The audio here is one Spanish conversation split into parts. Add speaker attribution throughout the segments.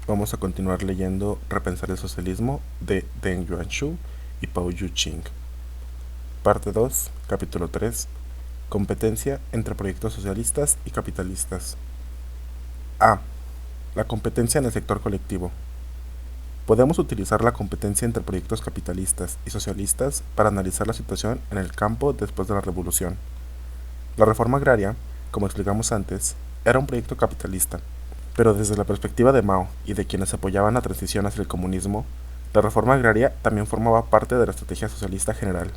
Speaker 1: vamos a continuar leyendo Repensar el socialismo de Deng Yuanshu y Pao Yu-ching. Parte 2, capítulo 3. Competencia entre proyectos socialistas y capitalistas. A. La competencia en el sector colectivo. Podemos utilizar la competencia entre proyectos capitalistas y socialistas para analizar la situación en el campo después de la revolución. La reforma agraria, como explicamos antes, era un proyecto capitalista, pero desde la perspectiva de Mao y de quienes apoyaban la transición hacia el comunismo, la reforma agraria también formaba parte de la estrategia socialista general.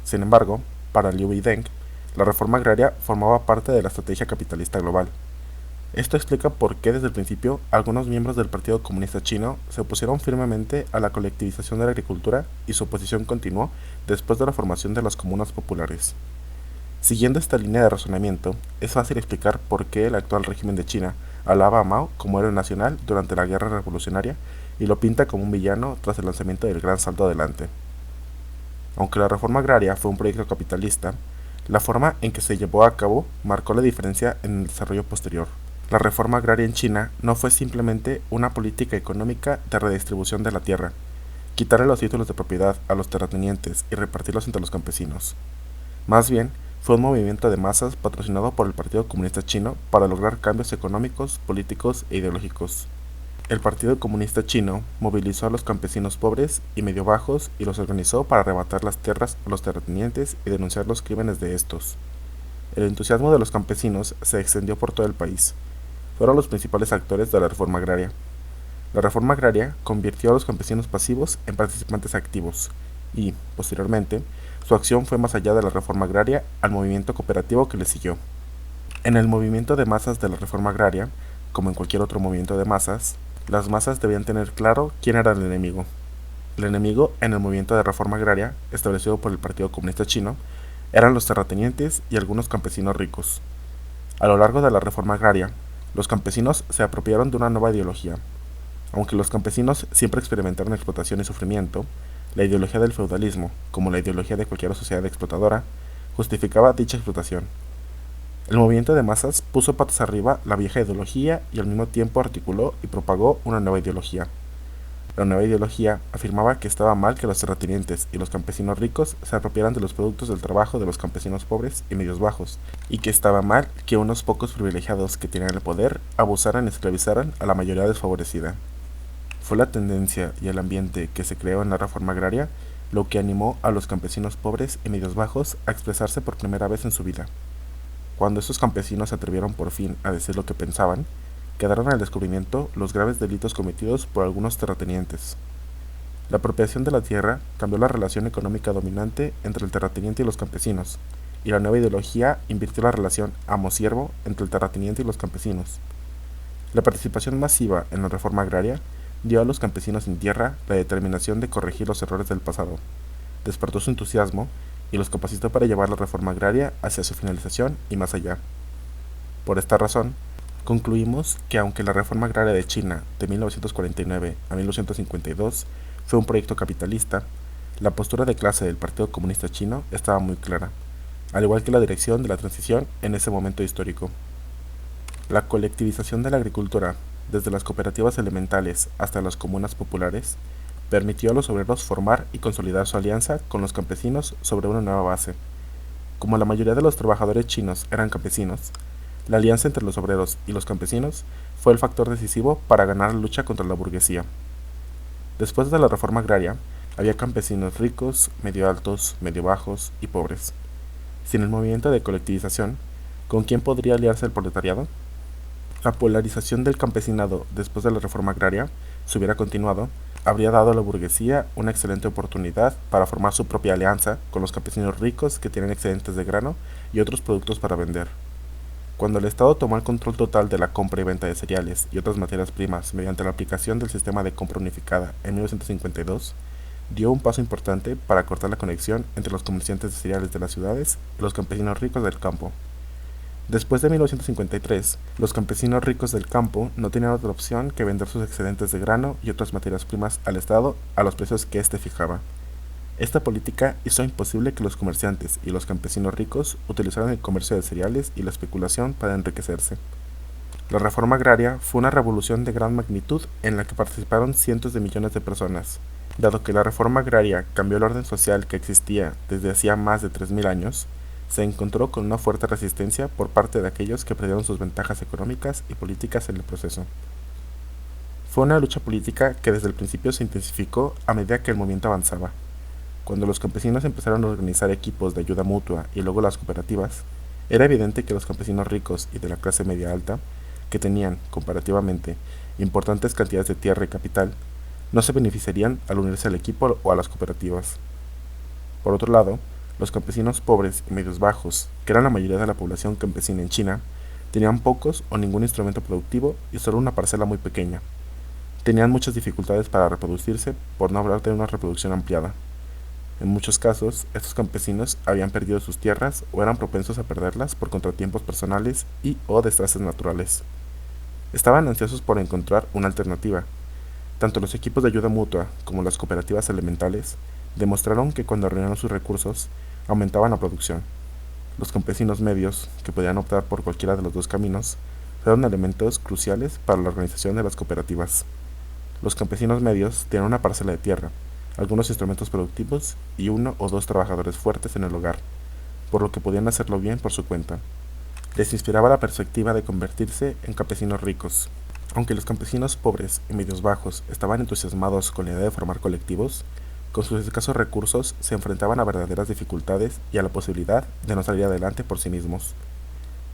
Speaker 1: Sin embargo, para Liu y Deng, la reforma agraria formaba parte de la estrategia capitalista global. Esto explica por qué desde el principio algunos miembros del Partido Comunista Chino se opusieron firmemente a la colectivización de la agricultura y su oposición continuó después de la formación de las comunas populares. Siguiendo esta línea de razonamiento, es fácil explicar por qué el actual régimen de China alaba a Mao como héroe nacional durante la guerra revolucionaria y lo pinta como un villano tras el lanzamiento del Gran Salto Adelante. Aunque la reforma agraria fue un proyecto capitalista, la forma en que se llevó a cabo marcó la diferencia en el desarrollo posterior. La reforma agraria en China no fue simplemente una política económica de redistribución de la tierra, quitarle los títulos de propiedad a los terratenientes y repartirlos entre los campesinos. Más bien, fue un movimiento de masas patrocinado por el Partido Comunista Chino para lograr cambios económicos, políticos e ideológicos. El Partido Comunista Chino movilizó a los campesinos pobres y medio bajos y los organizó para arrebatar las tierras a los terratenientes y denunciar los crímenes de estos. El entusiasmo de los campesinos se extendió por todo el país. Fueron los principales actores de la reforma agraria. La reforma agraria convirtió a los campesinos pasivos en participantes activos y, posteriormente, su acción fue más allá de la reforma agraria al movimiento cooperativo que le siguió. En el movimiento de masas de la reforma agraria, como en cualquier otro movimiento de masas, las masas debían tener claro quién era el enemigo. El enemigo en el movimiento de reforma agraria, establecido por el Partido Comunista Chino, eran los terratenientes y algunos campesinos ricos. A lo largo de la reforma agraria, los campesinos se apropiaron de una nueva ideología. Aunque los campesinos siempre experimentaron explotación y sufrimiento, la ideología del feudalismo, como la ideología de cualquier sociedad explotadora, justificaba dicha explotación. El movimiento de masas puso patas arriba la vieja ideología y al mismo tiempo articuló y propagó una nueva ideología. La nueva ideología afirmaba que estaba mal que los terratenientes y los campesinos ricos se apropiaran de los productos del trabajo de los campesinos pobres y medios bajos, y que estaba mal que unos pocos privilegiados que tenían el poder abusaran y esclavizaran a la mayoría desfavorecida. Fue la tendencia y el ambiente que se creó en la reforma agraria lo que animó a los campesinos pobres y medios bajos a expresarse por primera vez en su vida. Cuando esos campesinos se atrevieron por fin a decir lo que pensaban, quedaron al descubrimiento los graves delitos cometidos por algunos terratenientes. La apropiación de la tierra cambió la relación económica dominante entre el terrateniente y los campesinos, y la nueva ideología invirtió la relación amo-siervo entre el terrateniente y los campesinos. La participación masiva en la reforma agraria dio a los campesinos sin tierra la determinación de corregir los errores del pasado, despertó su entusiasmo y los capacitó para llevar la reforma agraria hacia su finalización y más allá. Por esta razón, concluimos que aunque la reforma agraria de China de 1949 a 1952 fue un proyecto capitalista, la postura de clase del Partido Comunista Chino estaba muy clara, al igual que la dirección de la transición en ese momento histórico. La colectivización de la agricultura, desde las cooperativas elementales hasta las comunas populares, permitió a los obreros formar y consolidar su alianza con los campesinos sobre una nueva base. Como la mayoría de los trabajadores chinos eran campesinos, la alianza entre los obreros y los campesinos fue el factor decisivo para ganar la lucha contra la burguesía. Después de la reforma agraria, había campesinos ricos, medio altos, medio bajos y pobres. Sin el movimiento de colectivización, ¿con quién podría aliarse el proletariado? La polarización del campesinado después de la reforma agraria, si hubiera continuado, habría dado a la burguesía una excelente oportunidad para formar su propia alianza con los campesinos ricos que tienen excedentes de grano y otros productos para vender. Cuando el Estado tomó el control total de la compra y venta de cereales y otras materias primas mediante la aplicación del sistema de compra unificada en 1952, dio un paso importante para cortar la conexión entre los comerciantes de cereales de las ciudades y los campesinos ricos del campo. Después de 1953, los campesinos ricos del campo no tenían otra opción que vender sus excedentes de grano y otras materias primas al Estado a los precios que éste fijaba. Esta política hizo imposible que los comerciantes y los campesinos ricos utilizaran el comercio de cereales y la especulación para enriquecerse. La reforma agraria fue una revolución de gran magnitud en la que participaron cientos de millones de personas. Dado que la reforma agraria cambió el orden social que existía desde hacía más de 3000 años, se encontró con una fuerte resistencia por parte de aquellos que perdieron sus ventajas económicas y políticas en el proceso. Fue una lucha política que desde el principio se intensificó a medida que el movimiento avanzaba. Cuando los campesinos empezaron a organizar equipos de ayuda mutua y luego las cooperativas, era evidente que los campesinos ricos y de la clase media alta, que tenían, comparativamente, importantes cantidades de tierra y capital, no se beneficiarían al unirse al equipo o a las cooperativas. Por otro lado, los campesinos pobres y medios bajos, que eran la mayoría de la población campesina en China, tenían pocos o ningún instrumento productivo y solo una parcela muy pequeña. Tenían muchas dificultades para reproducirse, por no hablar de una reproducción ampliada. En muchos casos, estos campesinos habían perdido sus tierras o eran propensos a perderlas por contratiempos personales y o desastres naturales. Estaban ansiosos por encontrar una alternativa. Tanto los equipos de ayuda mutua como las cooperativas elementales demostraron que cuando reunían sus recursos, aumentaban la producción. Los campesinos medios, que podían optar por cualquiera de los dos caminos, fueron elementos cruciales para la organización de las cooperativas. Los campesinos medios tenían una parcela de tierra, algunos instrumentos productivos y uno o dos trabajadores fuertes en el hogar, por lo que podían hacerlo bien por su cuenta. Les inspiraba la perspectiva de convertirse en campesinos ricos. Aunque los campesinos pobres y medios bajos estaban entusiasmados con la idea de formar colectivos, con sus escasos recursos se enfrentaban a verdaderas dificultades y a la posibilidad de no salir adelante por sí mismos.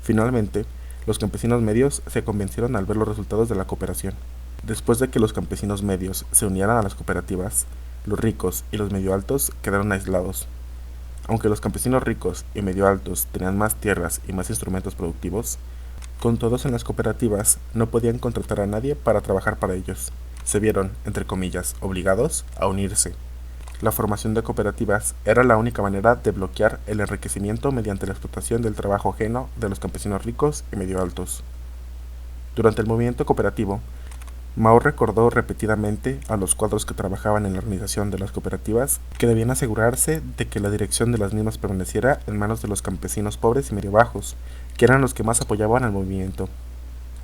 Speaker 1: Finalmente, los campesinos medios se convencieron al ver los resultados de la cooperación. Después de que los campesinos medios se unieran a las cooperativas, los ricos y los medio altos quedaron aislados. Aunque los campesinos ricos y medio altos tenían más tierras y más instrumentos productivos, con todos en las cooperativas no podían contratar a nadie para trabajar para ellos. Se vieron, entre comillas, obligados a unirse. La formación de cooperativas era la única manera de bloquear el enriquecimiento mediante la explotación del trabajo ajeno de los campesinos ricos y medio altos. Durante el movimiento cooperativo, Mao recordó repetidamente a los cuadros que trabajaban en la organización de las cooperativas que debían asegurarse de que la dirección de las mismas permaneciera en manos de los campesinos pobres y medio bajos, que eran los que más apoyaban al movimiento.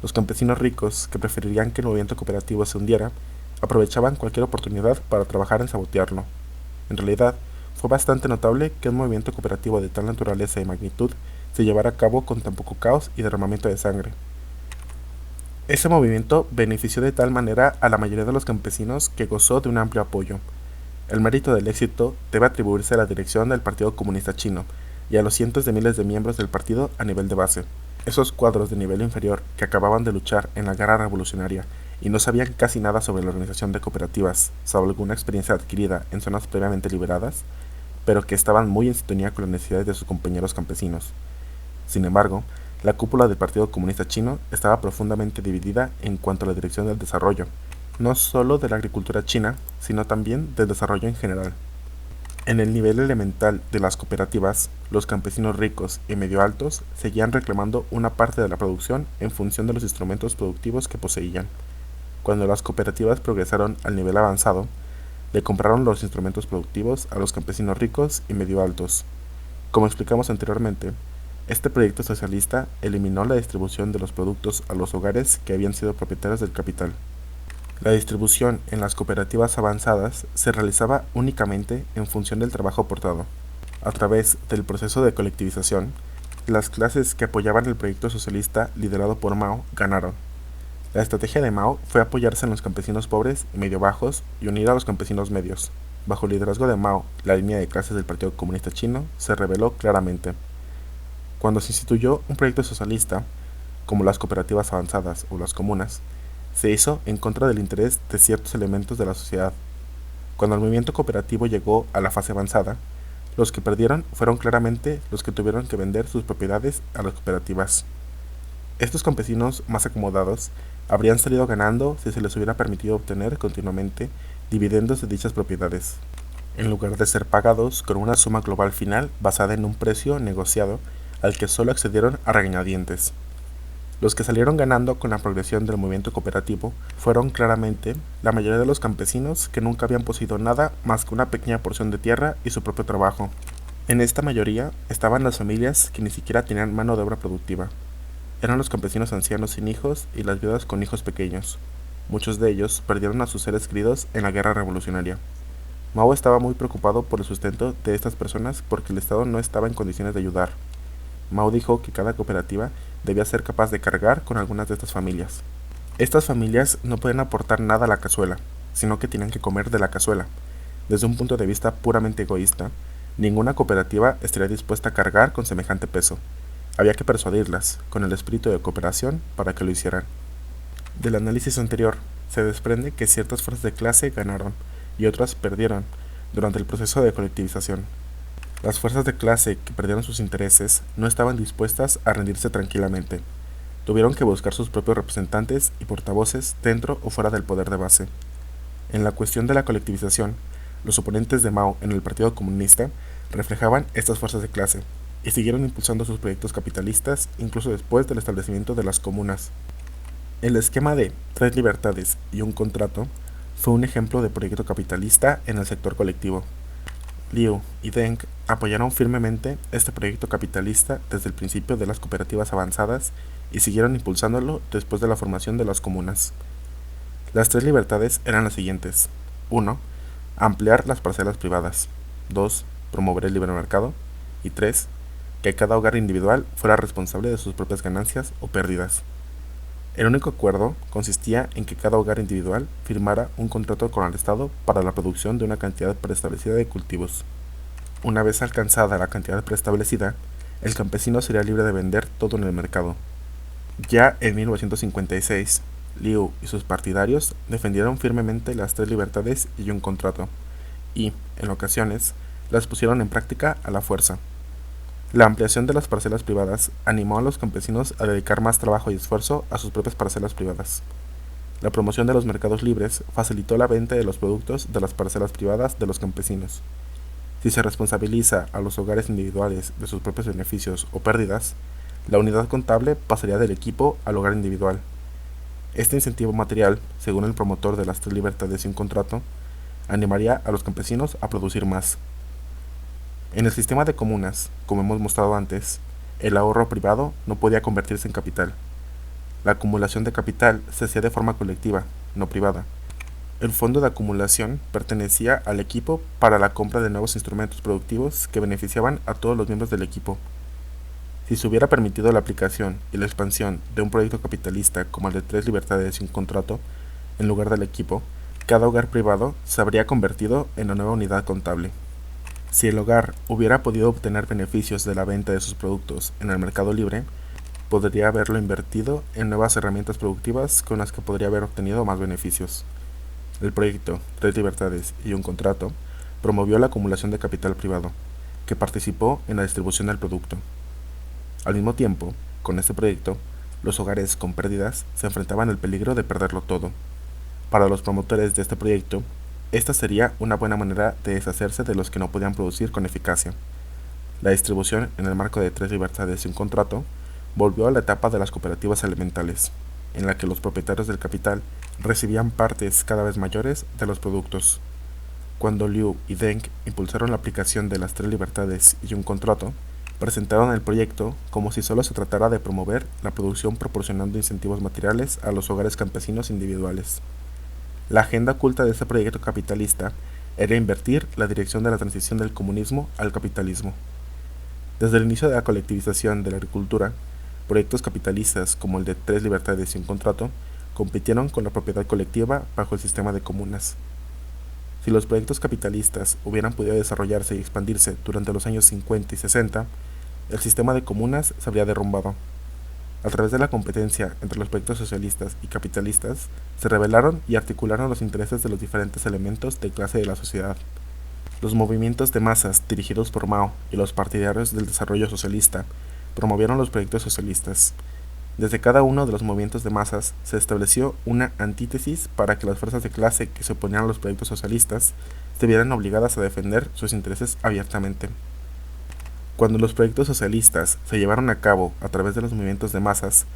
Speaker 1: Los campesinos ricos, que preferirían que el movimiento cooperativo se hundiera, aprovechaban cualquier oportunidad para trabajar en sabotearlo. En realidad, fue bastante notable que un movimiento cooperativo de tal naturaleza y magnitud se llevara a cabo con tan poco caos y derramamiento de sangre. Ese movimiento benefició de tal manera a la mayoría de los campesinos que gozó de un amplio apoyo. El mérito del éxito debe atribuirse a la dirección del Partido Comunista Chino y a los cientos de miles de miembros del partido a nivel de base. Esos cuadros de nivel inferior que acababan de luchar en la guerra revolucionaria y no sabían casi nada sobre la organización de cooperativas, salvo alguna experiencia adquirida en zonas previamente liberadas, pero que estaban muy en sintonía con las necesidades de sus compañeros campesinos. Sin embargo, la cúpula del Partido Comunista Chino estaba profundamente dividida en cuanto a la dirección del desarrollo, no solo de la agricultura china, sino también del desarrollo en general. En el nivel elemental de las cooperativas, los campesinos ricos y medio altos seguían reclamando una parte de la producción en función de los instrumentos productivos que poseían. Cuando las cooperativas progresaron al nivel avanzado, le compraron los instrumentos productivos a los campesinos ricos y medio altos. Como explicamos anteriormente, este proyecto socialista eliminó la distribución de los productos a los hogares que habían sido propietarios del capital. La distribución en las cooperativas avanzadas se realizaba únicamente en función del trabajo aportado. A través del proceso de colectivización, las clases que apoyaban el proyecto socialista liderado por Mao ganaron. La estrategia de Mao fue apoyarse en los campesinos pobres y medio bajos y unir a los campesinos medios. Bajo el liderazgo de Mao, la línea de clases del Partido Comunista Chino se reveló claramente. Cuando se instituyó un proyecto socialista, como las cooperativas avanzadas o las comunas, se hizo en contra del interés de ciertos elementos de la sociedad. Cuando el movimiento cooperativo llegó a la fase avanzada, los que perdieron fueron claramente los que tuvieron que vender sus propiedades a las cooperativas. Estos campesinos más acomodados habrían salido ganando si se les hubiera permitido obtener continuamente dividendos de dichas propiedades, en lugar de ser pagados con una suma global final basada en un precio negociado al que solo accedieron a regañadientes. Los que salieron ganando con la progresión del movimiento cooperativo fueron claramente la mayoría de los campesinos que nunca habían poseído nada más que una pequeña porción de tierra y su propio trabajo. En esta mayoría estaban las familias que ni siquiera tenían mano de obra productiva. Eran los campesinos ancianos sin hijos y las viudas con hijos pequeños. Muchos de ellos perdieron a sus seres queridos en la guerra revolucionaria. Mao estaba muy preocupado por el sustento de estas personas porque el Estado no estaba en condiciones de ayudar. Mao dijo que cada cooperativa debía ser capaz de cargar con algunas de estas familias. Estas familias no podían aportar nada a la cazuela, sino que tenían que comer de la cazuela. Desde un punto de vista puramente egoísta, ninguna cooperativa estaría dispuesta a cargar con semejante peso. Había que persuadirlas, con el espíritu de cooperación, para que lo hicieran. Del análisis anterior, se desprende que ciertas fuerzas de clase ganaron y otras perdieron durante el proceso de colectivización. Las fuerzas de clase que perdieron sus intereses no estaban dispuestas a rendirse tranquilamente. Tuvieron que buscar sus propios representantes y portavoces dentro o fuera del poder de base. En la cuestión de la colectivización, los oponentes de Mao en el Partido Comunista reflejaban estas fuerzas de clase y siguieron impulsando sus proyectos capitalistas incluso después del establecimiento de las comunas. El esquema de 3 libertades y un contrato fue un ejemplo de proyecto capitalista en el sector colectivo. Liu y Deng apoyaron firmemente este proyecto capitalista desde el principio de las cooperativas avanzadas y siguieron impulsándolo después de la formación de las comunas. Las 3 libertades eran las siguientes: 1. Ampliar las parcelas privadas. 2. Promover el libre mercado. Y 3. Que cada hogar individual fuera responsable de sus propias ganancias o pérdidas. El único acuerdo consistía en que cada hogar individual firmara un contrato con el Estado para la producción de una cantidad preestablecida de cultivos. Una vez alcanzada la cantidad preestablecida, el campesino sería libre de vender todo en el mercado. Ya en 1956, Liu y sus partidarios defendieron firmemente las 3 libertades y un contrato, y, en ocasiones, las pusieron en práctica a la fuerza. La ampliación de las parcelas privadas animó a los campesinos a dedicar más trabajo y esfuerzo a sus propias parcelas privadas. La promoción de los mercados libres facilitó la venta de los productos de las parcelas privadas de los campesinos. Si se responsabiliza a los hogares individuales de sus propios beneficios o pérdidas, la unidad contable pasaría del equipo al hogar individual. Este incentivo material, según el promotor de las 3 libertades y un contrato, animaría a los campesinos a producir más. En el sistema de comunas, como hemos mostrado antes, el ahorro privado no podía convertirse en capital. La acumulación de capital se hacía de forma colectiva, no privada. El fondo de acumulación pertenecía al equipo para la compra de nuevos instrumentos productivos que beneficiaban a todos los miembros del equipo. Si se hubiera permitido la aplicación y la expansión de un proyecto capitalista como el de 3 libertades y un contrato, en lugar del equipo, cada hogar privado se habría convertido en una nueva unidad contable. Si el hogar hubiera podido obtener beneficios de la venta de sus productos en el mercado libre, podría haberlo invertido en nuevas herramientas productivas con las que podría haber obtenido más beneficios. El proyecto 3 libertades y un contrato promovió la acumulación de capital privado, que participó en la distribución del producto. Al mismo tiempo, con este proyecto, los hogares con pérdidas se enfrentaban al peligro de perderlo todo. Para los promotores de este proyecto, esta sería una buena manera de deshacerse de los que no podían producir con eficacia. La distribución en el marco de 3 libertades y un contrato volvió a la etapa de las cooperativas elementales, en la que los propietarios del capital recibían partes cada vez mayores de los productos. Cuando Liu y Deng impulsaron la aplicación de las 3 libertades y un contrato, presentaron el proyecto como si solo se tratara de promover la producción proporcionando incentivos materiales a los hogares campesinos individuales. La agenda oculta de este proyecto capitalista era invertir la dirección de la transición del comunismo al capitalismo. Desde el inicio de la colectivización de la agricultura, proyectos capitalistas como el de 3 libertades y un contrato compitieron con la propiedad colectiva bajo el sistema de comunas. Si los proyectos capitalistas hubieran podido desarrollarse y expandirse durante los años 50 y 60, el sistema de comunas se habría derrumbado. A través de la competencia entre los proyectos socialistas y capitalistas, se revelaron y articularon los intereses de los diferentes elementos de clase de la sociedad. Los movimientos de masas dirigidos por Mao y los partidarios del desarrollo socialista promovieron los proyectos socialistas. Desde cada uno de los movimientos de masas se estableció una antítesis para que las fuerzas de clase que se oponían a los proyectos socialistas se vieran obligadas a defender sus intereses abiertamente. Cuando los proyectos socialistas se llevaron a cabo a través de los movimientos de masas,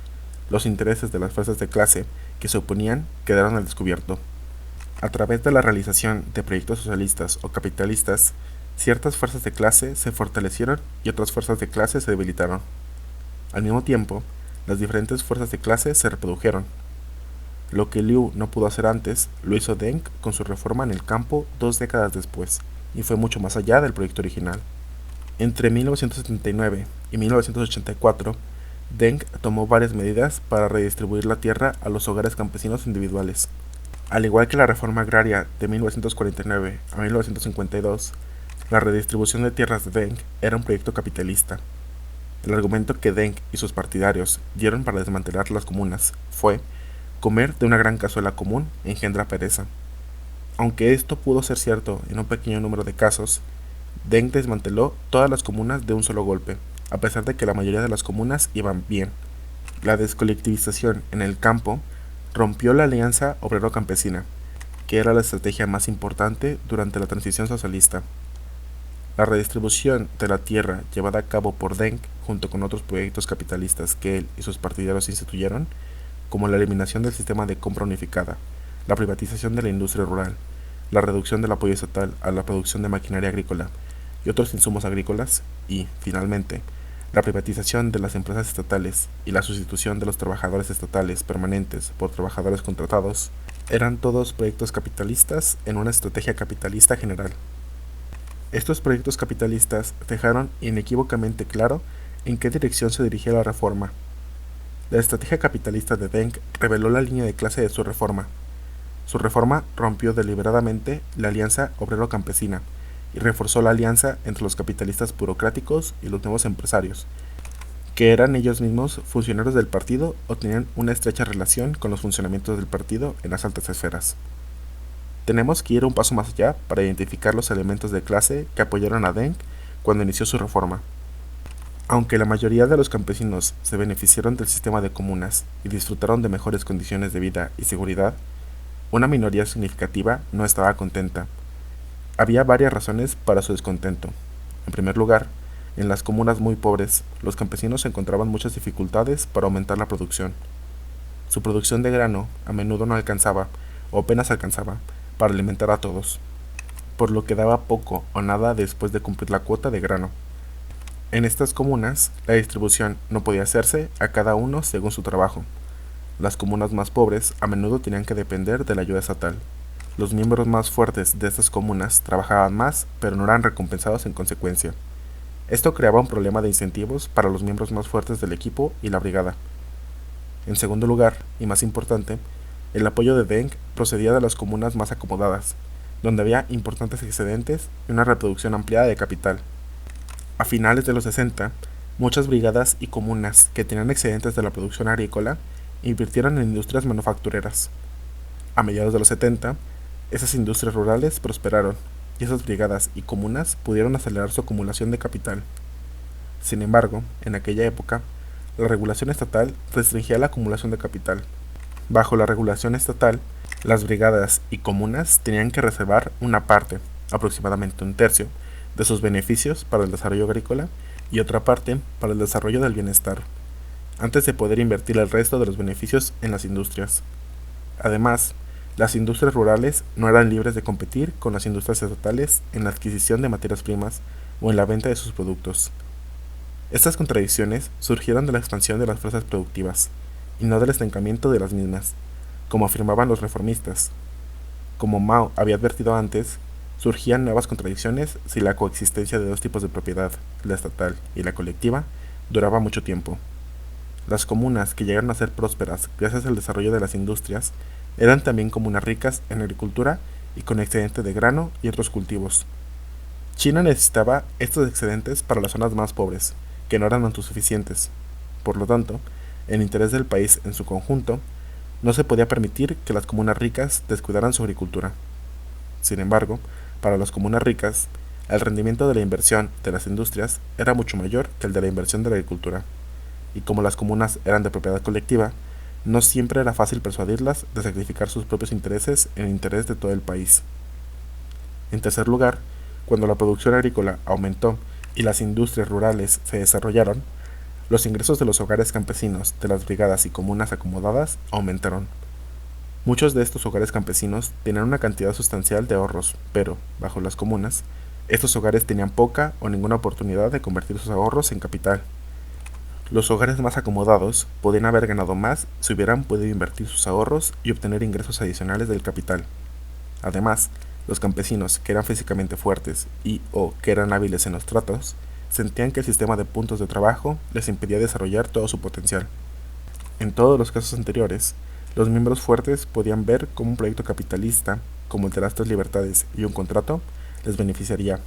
Speaker 1: los intereses de las fuerzas de clase que se oponían quedaron al descubierto. A través de la realización de proyectos socialistas o capitalistas, ciertas fuerzas de clase se fortalecieron y otras fuerzas de clase se debilitaron. Al mismo tiempo, las diferentes fuerzas de clase se reprodujeron. Lo que Liu no pudo hacer antes, lo hizo Deng con su reforma en el campo 2 décadas después, y fue mucho más allá del proyecto original. Entre 1979 y 1984, Deng tomó varias medidas para redistribuir la tierra a los hogares campesinos individuales. Al igual que la reforma agraria de 1949 a 1952, la redistribución de tierras de Deng era un proyecto capitalista. El argumento que Deng y sus partidarios dieron para desmantelar las comunas fue: comer de una gran cazuela común engendra pereza. Aunque esto pudo ser cierto en un pequeño número de casos, Deng desmanteló todas las comunas de un solo golpe, a pesar de que la mayoría de las comunas iban bien. La descolectivización en el campo rompió la alianza obrero-campesina, que era la estrategia más importante durante la transición socialista. La redistribución de la tierra llevada a cabo por Deng, junto con otros proyectos capitalistas que él y sus partidarios instituyeron, como la eliminación del sistema de compra unificada, la privatización de la industria rural, la reducción del apoyo estatal a la producción de maquinaria agrícola y otros insumos agrícolas, y, finalmente, la privatización de las empresas estatales y la sustitución de los trabajadores estatales permanentes por trabajadores contratados, eran todos proyectos capitalistas en una estrategia capitalista general. Estos proyectos capitalistas dejaron inequívocamente claro en qué dirección se dirigía la reforma. La estrategia capitalista de Deng reveló la línea de clase de su reforma. Su reforma rompió deliberadamente la alianza obrero-campesina y reforzó la alianza entre los capitalistas burocráticos y los nuevos empresarios, que eran ellos mismos funcionarios del partido o tenían una estrecha relación con los funcionamientos del partido en las altas esferas. Tenemos que ir un paso más allá para identificar los elementos de clase que apoyaron a Deng cuando inició su reforma. Aunque la mayoría de los campesinos se beneficiaron del sistema de comunas y disfrutaron de mejores condiciones de vida y seguridad, una minoría significativa no estaba contenta. Había varias razones para su descontento. En primer lugar, en las comunas muy pobres, los campesinos encontraban muchas dificultades para aumentar la producción. Su producción de grano a menudo no alcanzaba, o apenas alcanzaba, para alimentar a todos, por lo que daba poco o nada después de cumplir la cuota de grano. En estas comunas, la distribución no podía hacerse a cada uno según su trabajo. Las comunas más pobres a menudo tenían que depender de la ayuda estatal. Los miembros más fuertes de estas comunas trabajaban más, pero no eran recompensados en consecuencia. Esto creaba un problema de incentivos para los miembros más fuertes del equipo y la brigada. En segundo lugar, y más importante, el apoyo de Deng procedía de las comunas más acomodadas, donde había importantes excedentes y una reproducción ampliada de capital. A finales de los 60, muchas brigadas y comunas que tenían excedentes de la producción agrícola invirtieron en industrias manufactureras. A mediados de los 70, esas industrias rurales prosperaron y esas brigadas y comunas pudieron acelerar su acumulación de capital. Sin embargo, en aquella época, la regulación estatal restringía la acumulación de capital. Bajo la regulación estatal, las brigadas y comunas tenían que reservar una parte, aproximadamente un tercio, de sus beneficios para el desarrollo agrícola y otra parte para el desarrollo del bienestar, antes de poder invertir el resto de los beneficios en las industrias. Además, las industrias rurales no eran libres de competir con las industrias estatales en la adquisición de materias primas o en la venta de sus productos. Estas contradicciones surgieron de la expansión de las fuerzas productivas, y no del estancamiento de las mismas, como afirmaban los reformistas. Como Mao había advertido antes, surgían nuevas contradicciones si la coexistencia de dos tipos de propiedad, la estatal y la colectiva, duraba mucho tiempo. Las comunas que llegaron a ser prósperas gracias al desarrollo de las industrias eran también comunas ricas en agricultura y con excedente de grano y otros cultivos. China necesitaba estos excedentes para las zonas más pobres, que no eran autosuficientes. Por lo tanto, el interés del país en su conjunto, no se podía permitir que las comunas ricas descuidaran su agricultura. Sin embargo, para las comunas ricas, el rendimiento de la inversión de las industrias era mucho mayor que el de la inversión de la agricultura, y como las comunas eran de propiedad colectiva, no siempre era fácil persuadirlas de sacrificar sus propios intereses en el interés de todo el país. En tercer lugar, cuando la producción agrícola aumentó y las industrias rurales se desarrollaron, los ingresos de los hogares campesinos de las brigadas y comunas acomodadas aumentaron. Muchos de estos hogares campesinos tenían una cantidad sustancial de ahorros, pero, bajo las comunas, estos hogares tenían poca o ninguna oportunidad de convertir sus ahorros en capital. Los hogares más acomodados podían haber ganado más si hubieran podido invertir sus ahorros y obtener ingresos adicionales del capital. Además, los campesinos que eran físicamente fuertes y o que eran hábiles en los tratos, sentían que el sistema de puntos de trabajo les impedía desarrollar todo su potencial. En todos los casos anteriores, los miembros fuertes podían ver cómo un proyecto capitalista, como el de las tres libertades y un contrato, les beneficiaría.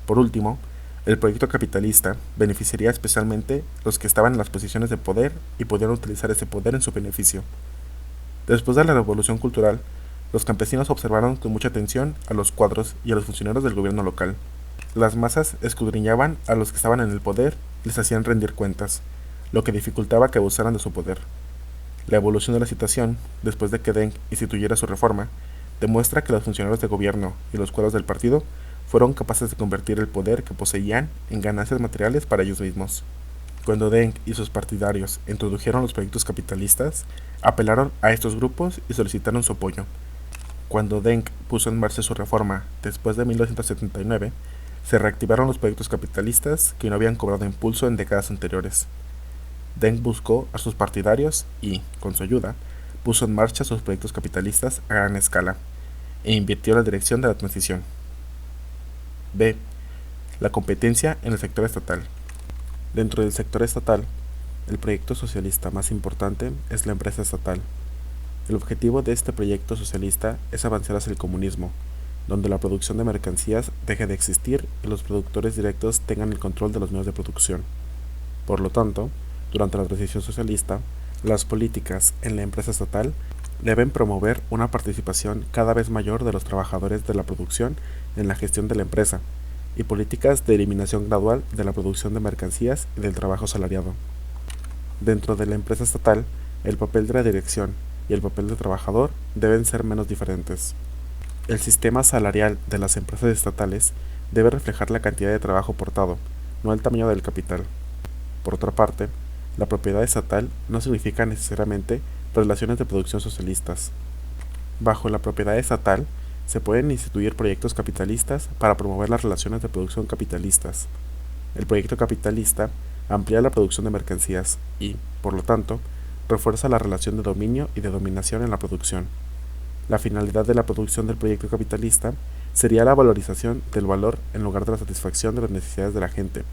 Speaker 1: Por último, el proyecto capitalista beneficiaría especialmente los que estaban en las posiciones de poder y podían utilizar ese poder en su beneficio. Después de la Revolución Cultural, los campesinos observaron con mucha atención a los cuadros y a los funcionarios del gobierno local. Las masas escudriñaban a los que estaban en el poder y les hacían rendir cuentas, lo que dificultaba que abusaran de su poder. La evolución de la situación, después de que Deng instituyera su reforma, demuestra que los funcionarios de gobierno y los cuadros del partido fueron capaces de convertir el poder que poseían en ganancias materiales para ellos mismos. Cuando Deng y sus partidarios introdujeron los proyectos capitalistas, apelaron a estos grupos y solicitaron su apoyo. Cuando Deng puso en marcha su reforma después de 1979, se reactivaron los proyectos capitalistas que no habían cobrado impulso en décadas anteriores. Deng buscó a sus partidarios y, con su ayuda, puso en marcha sus proyectos capitalistas a gran escala e invirtió la dirección de la transición. B. La competencia en el sector estatal. Dentro del sector estatal, el proyecto socialista más importante es la empresa estatal. El objetivo de este proyecto socialista es avanzar hacia el comunismo, donde la producción de mercancías deje de existir y los productores directos tengan el control de los medios de producción. Por lo tanto, durante la transición socialista, las políticas en la empresa estatal deben promover una participación cada vez mayor de los trabajadores de la producción en la gestión de la empresa y políticas de eliminación gradual de la producción de mercancías y del trabajo asalariado. Dentro de la empresa estatal, el papel de la dirección y el papel del trabajador deben ser menos diferentes. El sistema salarial de las empresas estatales debe reflejar la cantidad de trabajo aportado, no el tamaño del capital. Por otra parte, la propiedad estatal no significa necesariamente relaciones de producción socialistas. Bajo la propiedad estatal, se pueden instituir proyectos capitalistas para promover las relaciones de producción capitalistas. El proyecto capitalista amplía la producción de mercancías y, por lo tanto, refuerza la relación de dominio y de dominación en la producción. La finalidad de la producción del proyecto capitalista sería la valorización del valor en lugar de la satisfacción de las necesidades de la gente.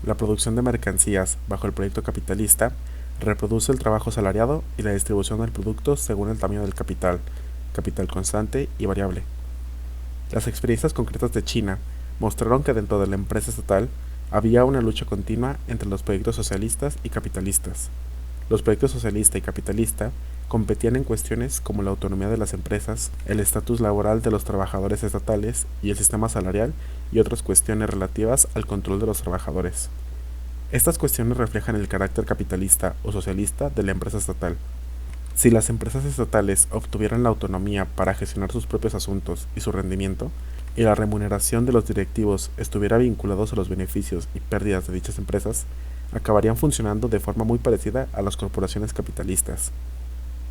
Speaker 1: La producción de mercancías bajo el proyecto capitalista reproduce el trabajo asalariado y la distribución del producto según el tamaño del capital constante y variable. Las experiencias concretas de China mostraron que dentro de la empresa estatal había una lucha continua entre los proyectos socialistas y capitalistas. Los proyectos socialista y capitalista competían en cuestiones como la autonomía de las empresas, el estatus laboral de los trabajadores estatales y el sistema salarial y otras cuestiones relativas al control de los trabajadores. Estas cuestiones reflejan el carácter capitalista o socialista de la empresa estatal. Si las empresas estatales obtuvieran la autonomía para gestionar sus propios asuntos y su rendimiento, y la remuneración de los directivos estuviera vinculados a los beneficios y pérdidas de dichas empresas, acabarían funcionando de forma muy parecida a las corporaciones capitalistas.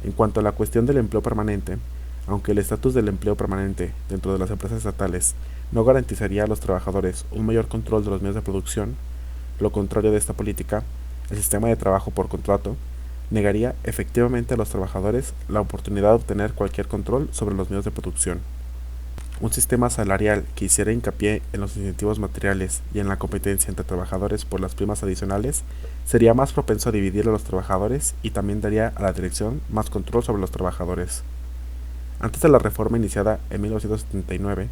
Speaker 1: En cuanto a la cuestión del empleo permanente, aunque el estatus del empleo permanente dentro de las empresas estatales no garantizaría a los trabajadores un mayor control de los medios de producción, lo contrario de esta política, el sistema de trabajo por contrato, negaría efectivamente a los trabajadores la oportunidad de obtener cualquier control sobre los medios de producción. Un sistema salarial que hiciera hincapié en los incentivos materiales y en la competencia entre trabajadores por las primas adicionales sería más propenso a dividir a los trabajadores y también daría a la dirección más control sobre los trabajadores. Antes de la reforma iniciada en 1979,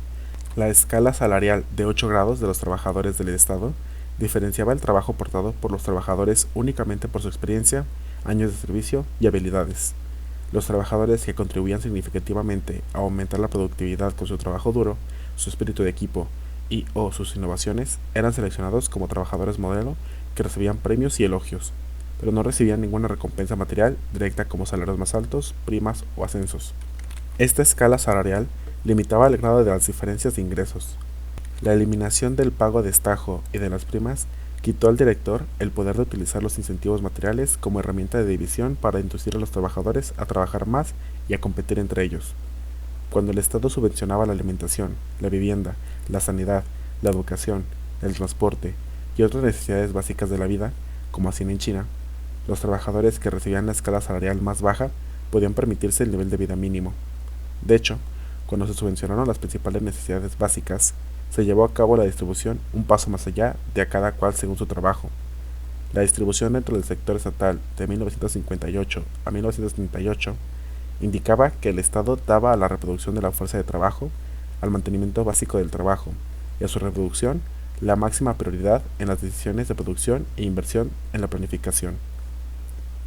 Speaker 1: la escala salarial de 8 grados de los trabajadores del Estado diferenciaba el trabajo aportado por los trabajadores únicamente por su experiencia, años de servicio y habilidades. Los trabajadores que contribuían significativamente a aumentar la productividad con su trabajo duro, su espíritu de equipo y o sus innovaciones eran seleccionados como trabajadores modelo que recibían premios y elogios, pero no recibían ninguna recompensa material directa como salarios más altos, primas o ascensos. Esta escala salarial limitaba el grado de las diferencias de ingresos. La eliminación del pago a destajo y de las primas quitó al director el poder de utilizar los incentivos materiales como herramienta de división para inducir a los trabajadores a trabajar más y a competir entre ellos. Cuando el Estado subvencionaba la alimentación, la vivienda, la sanidad, la educación, el transporte y otras necesidades básicas de la vida, como hacían en China, los trabajadores que recibían la escala salarial más baja podían permitirse el nivel de vida mínimo. De hecho, cuando se subvencionaron las principales necesidades básicas, se llevó a cabo la distribución un paso más allá de a cada cual según su trabajo. La distribución dentro del sector estatal de 1958 a 1938 indicaba que el Estado daba a la reproducción de la fuerza de trabajo, al mantenimiento básico del trabajo y a su reproducción la máxima prioridad en las decisiones de producción e inversión en la planificación.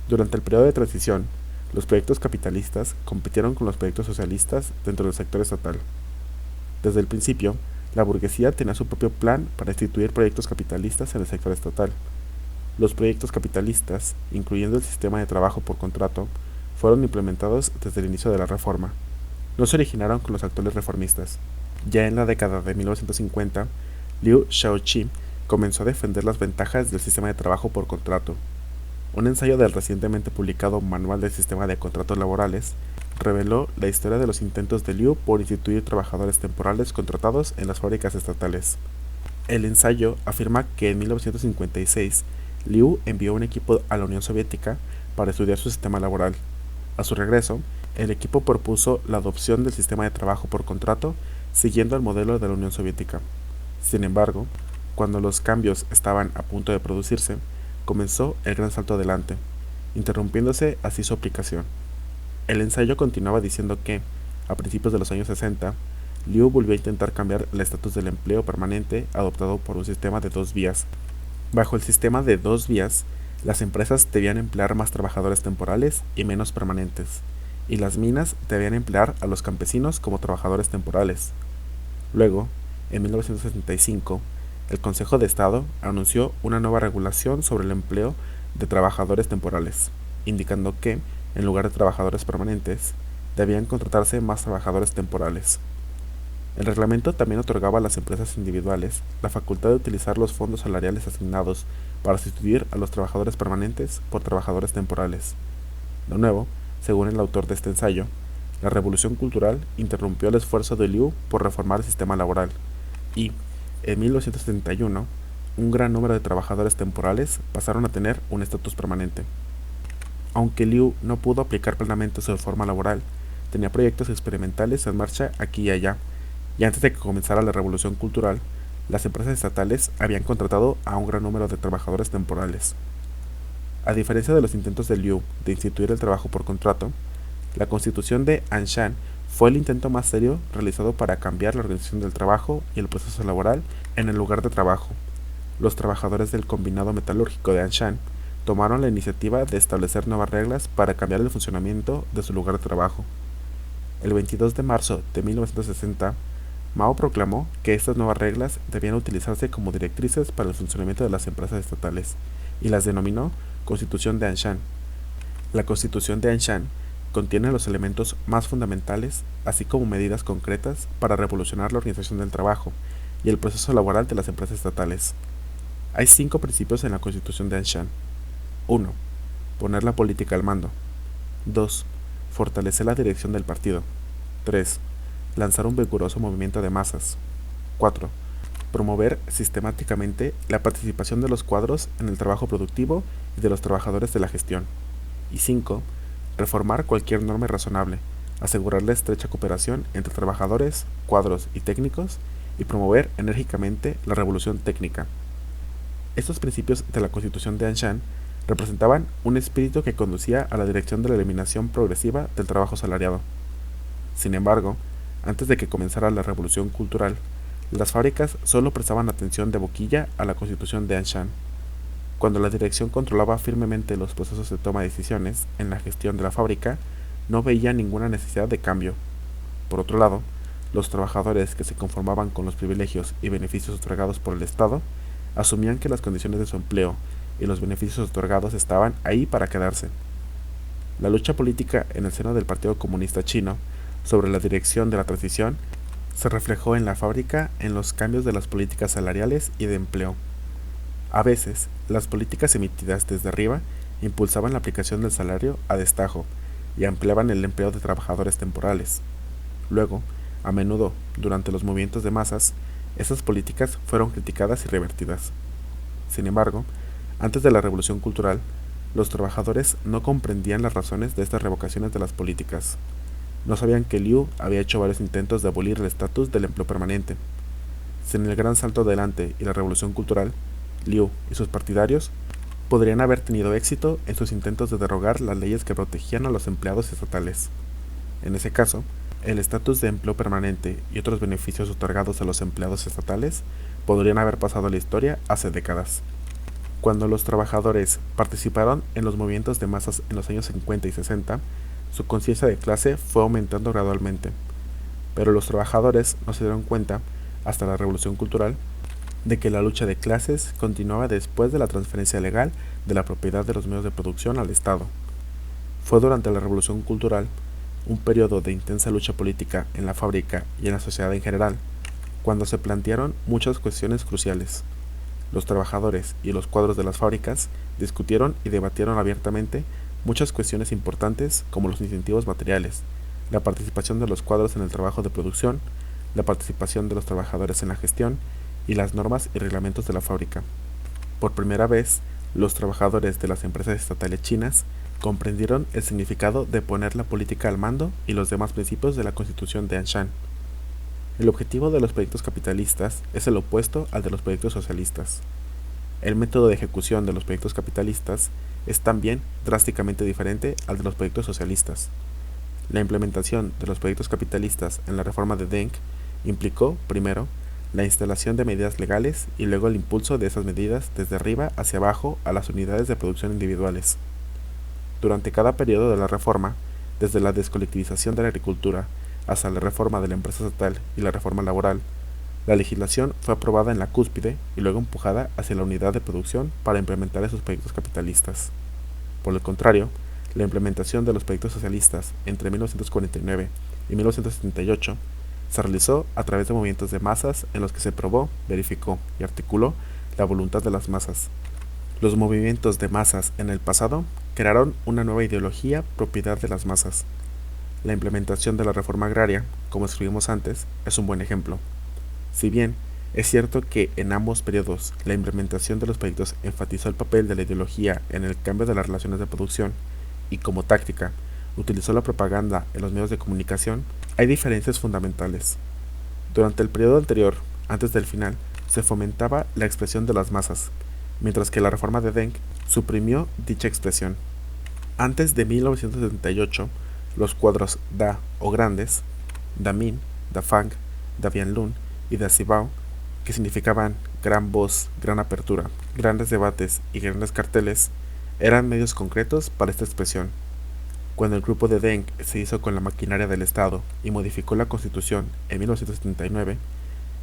Speaker 1: Durante el periodo de transición, los proyectos capitalistas compitieron con los proyectos socialistas dentro del sector estatal. Desde el principio, la burguesía tenía su propio plan para instituir proyectos capitalistas en el sector estatal. Los proyectos capitalistas, incluyendo el sistema de trabajo por contrato, fueron implementados desde el inicio de la reforma. No se originaron con los actuales reformistas. Ya en la década de 1950, Liu Shaoqi comenzó a defender las ventajas del sistema de trabajo por contrato. Un ensayo del recientemente publicado Manual del Sistema de Contratos Laborales reveló la historia de los intentos de Liu por instituir trabajadores temporales contratados en las fábricas estatales. El ensayo afirma que en 1956 Liu envió un equipo a la Unión Soviética para estudiar su sistema laboral. A su regreso, el equipo propuso la adopción del sistema de trabajo por contrato siguiendo el modelo de la Unión Soviética. Sin embargo, cuando los cambios estaban a punto de producirse, comenzó el gran salto adelante, interrumpiéndose así su aplicación. El ensayo continuaba diciendo que, a principios de los años 60, Liu volvió a intentar cambiar el estatus del empleo permanente adoptado por un sistema de 2 vías. Bajo el sistema de 2 vías, las empresas debían emplear más trabajadores temporales y menos permanentes, y las minas debían emplear a los campesinos como trabajadores temporales. Luego, en 1965, el Consejo de Estado anunció una nueva regulación sobre el empleo de trabajadores temporales, indicando que, en lugar de trabajadores permanentes, debían contratarse más trabajadores temporales. El reglamento también otorgaba a las empresas individuales la facultad de utilizar los fondos salariales asignados para sustituir a los trabajadores permanentes por trabajadores temporales. De nuevo, según el autor de este ensayo, la revolución cultural interrumpió el esfuerzo de Liu por reformar el sistema laboral y, en 1971, un gran número de trabajadores temporales pasaron a tener un estatus permanente. Aunque Liu no pudo aplicar plenamente su reforma laboral, tenía proyectos experimentales en marcha aquí y allá, y antes de que comenzara la revolución cultural, las empresas estatales habían contratado a un gran número de trabajadores temporales. A diferencia de los intentos de Liu de instituir el trabajo por contrato, la Constitución de Anshan fue el intento más serio realizado para cambiar la organización del trabajo y el proceso laboral en el lugar de trabajo. Los trabajadores del combinado metalúrgico de Anshan tomaron la iniciativa de establecer nuevas reglas para cambiar el funcionamiento de su lugar de trabajo. El 22 de marzo de 1960, Mao proclamó que estas nuevas reglas debían utilizarse como directrices para el funcionamiento de las empresas estatales y las denominó Constitución de Anshan. La Constitución de Anshan contiene los elementos más fundamentales, así como medidas concretas para revolucionar la organización del trabajo y el proceso laboral de las empresas estatales. Hay 5 principios en la Constitución de Anshan. 1. Poner la política al mando. 2. Fortalecer la dirección del partido. 3. Lanzar un vigoroso movimiento de masas. 4. Promover sistemáticamente la participación de los cuadros en el trabajo productivo y de los trabajadores de la gestión. Y 5. Reformar cualquier norma razonable, asegurar la estrecha cooperación entre trabajadores, cuadros y técnicos y promover enérgicamente la revolución técnica. Estos principios de la Constitución de Anshan representaban un espíritu que conducía a la dirección de la eliminación progresiva del trabajo asalariado. Sin embargo, antes de que comenzara la revolución cultural, las fábricas solo prestaban atención de boquilla a la Constitución de Anshan. Cuando la dirección controlaba firmemente los procesos de toma de decisiones en la gestión de la fábrica, no veía ninguna necesidad de cambio. Por otro lado, los trabajadores que se conformaban con los privilegios y beneficios otorgados por el Estado asumían que las condiciones de su empleo y los beneficios otorgados estaban ahí para quedarse. La lucha política en el seno del Partido Comunista Chino sobre la dirección de la transición se reflejó en la fábrica en los cambios de las políticas salariales y de empleo. A veces, las políticas emitidas desde arriba impulsaban la aplicación del salario a destajo y ampliaban el empleo de trabajadores temporales. Luego, a menudo, durante los movimientos de masas, esas políticas fueron criticadas y revertidas. Sin embargo, Antes de la Revolución Cultural, los trabajadores no comprendían las razones de estas revocaciones de las políticas. No sabían que Liu había hecho varios intentos de abolir el estatus del empleo permanente. Sin el gran salto adelante y la Revolución Cultural, Liu y sus partidarios podrían haber tenido éxito en sus intentos de derogar las leyes que protegían a los empleados estatales. En ese caso, el estatus de empleo permanente y otros beneficios otorgados a los empleados estatales podrían haber pasado a la historia hace décadas. Cuando los trabajadores participaron en los movimientos de masas en los años 50 y 60, su conciencia de clase fue aumentando gradualmente, pero los trabajadores no se dieron cuenta, hasta la Revolución Cultural, de que la lucha de clases continuaba después de la transferencia legal de la propiedad de los medios de producción al Estado. Fue durante la Revolución Cultural, un periodo de intensa lucha política en la fábrica y en la sociedad en general, cuando se plantearon muchas cuestiones cruciales. Los trabajadores y los cuadros de las fábricas discutieron y debatieron abiertamente muchas cuestiones importantes como los incentivos materiales, la participación de los cuadros en el trabajo de producción, la participación de los trabajadores en la gestión y las normas y reglamentos de la fábrica. Por primera vez, los trabajadores de las empresas estatales chinas comprendieron el significado de poner la política al mando y los demás principios de la Constitución de Anshan. El objetivo de los proyectos capitalistas es el opuesto al de los proyectos socialistas. El método de ejecución de los proyectos capitalistas es también drásticamente diferente al de los proyectos socialistas. La implementación de los proyectos capitalistas en la reforma de Deng implicó, primero, la instalación de medidas legales y luego el impulso de esas medidas desde arriba hacia abajo a las unidades de producción individuales. Durante cada periodo de la reforma, desde la descolectivización de la agricultura hasta la reforma de la empresa estatal y la reforma laboral, la legislación fue aprobada en la cúspide y luego empujada hacia la unidad de producción para implementar esos proyectos capitalistas. Por el contrario, la implementación de los proyectos socialistas entre 1949 y 1978 se realizó a través de movimientos de masas en los que se probó, verificó y articuló la voluntad de las masas. Los movimientos de masas en el pasado crearon una nueva ideología propiedad de las masas. La implementación de la reforma agraria, como escribimos antes, es un buen ejemplo. Si bien es cierto que en ambos periodos la implementación de los proyectos enfatizó el papel de la ideología en el cambio de las relaciones de producción y como táctica utilizó la propaganda en los medios de comunicación, hay diferencias fundamentales. Durante el periodo anterior, antes del final, se fomentaba la expresión de las masas, mientras que la reforma de Deng suprimió dicha expresión. Antes de 1978, los cuadros Da o grandes, Da Min, Da Fang, Da Bianlun y Da Sibao, que significaban gran voz, gran apertura, grandes debates y grandes carteles, eran medios concretos para esta expresión. Cuando el grupo de Deng se hizo con la maquinaria del Estado y modificó la Constitución en 1979,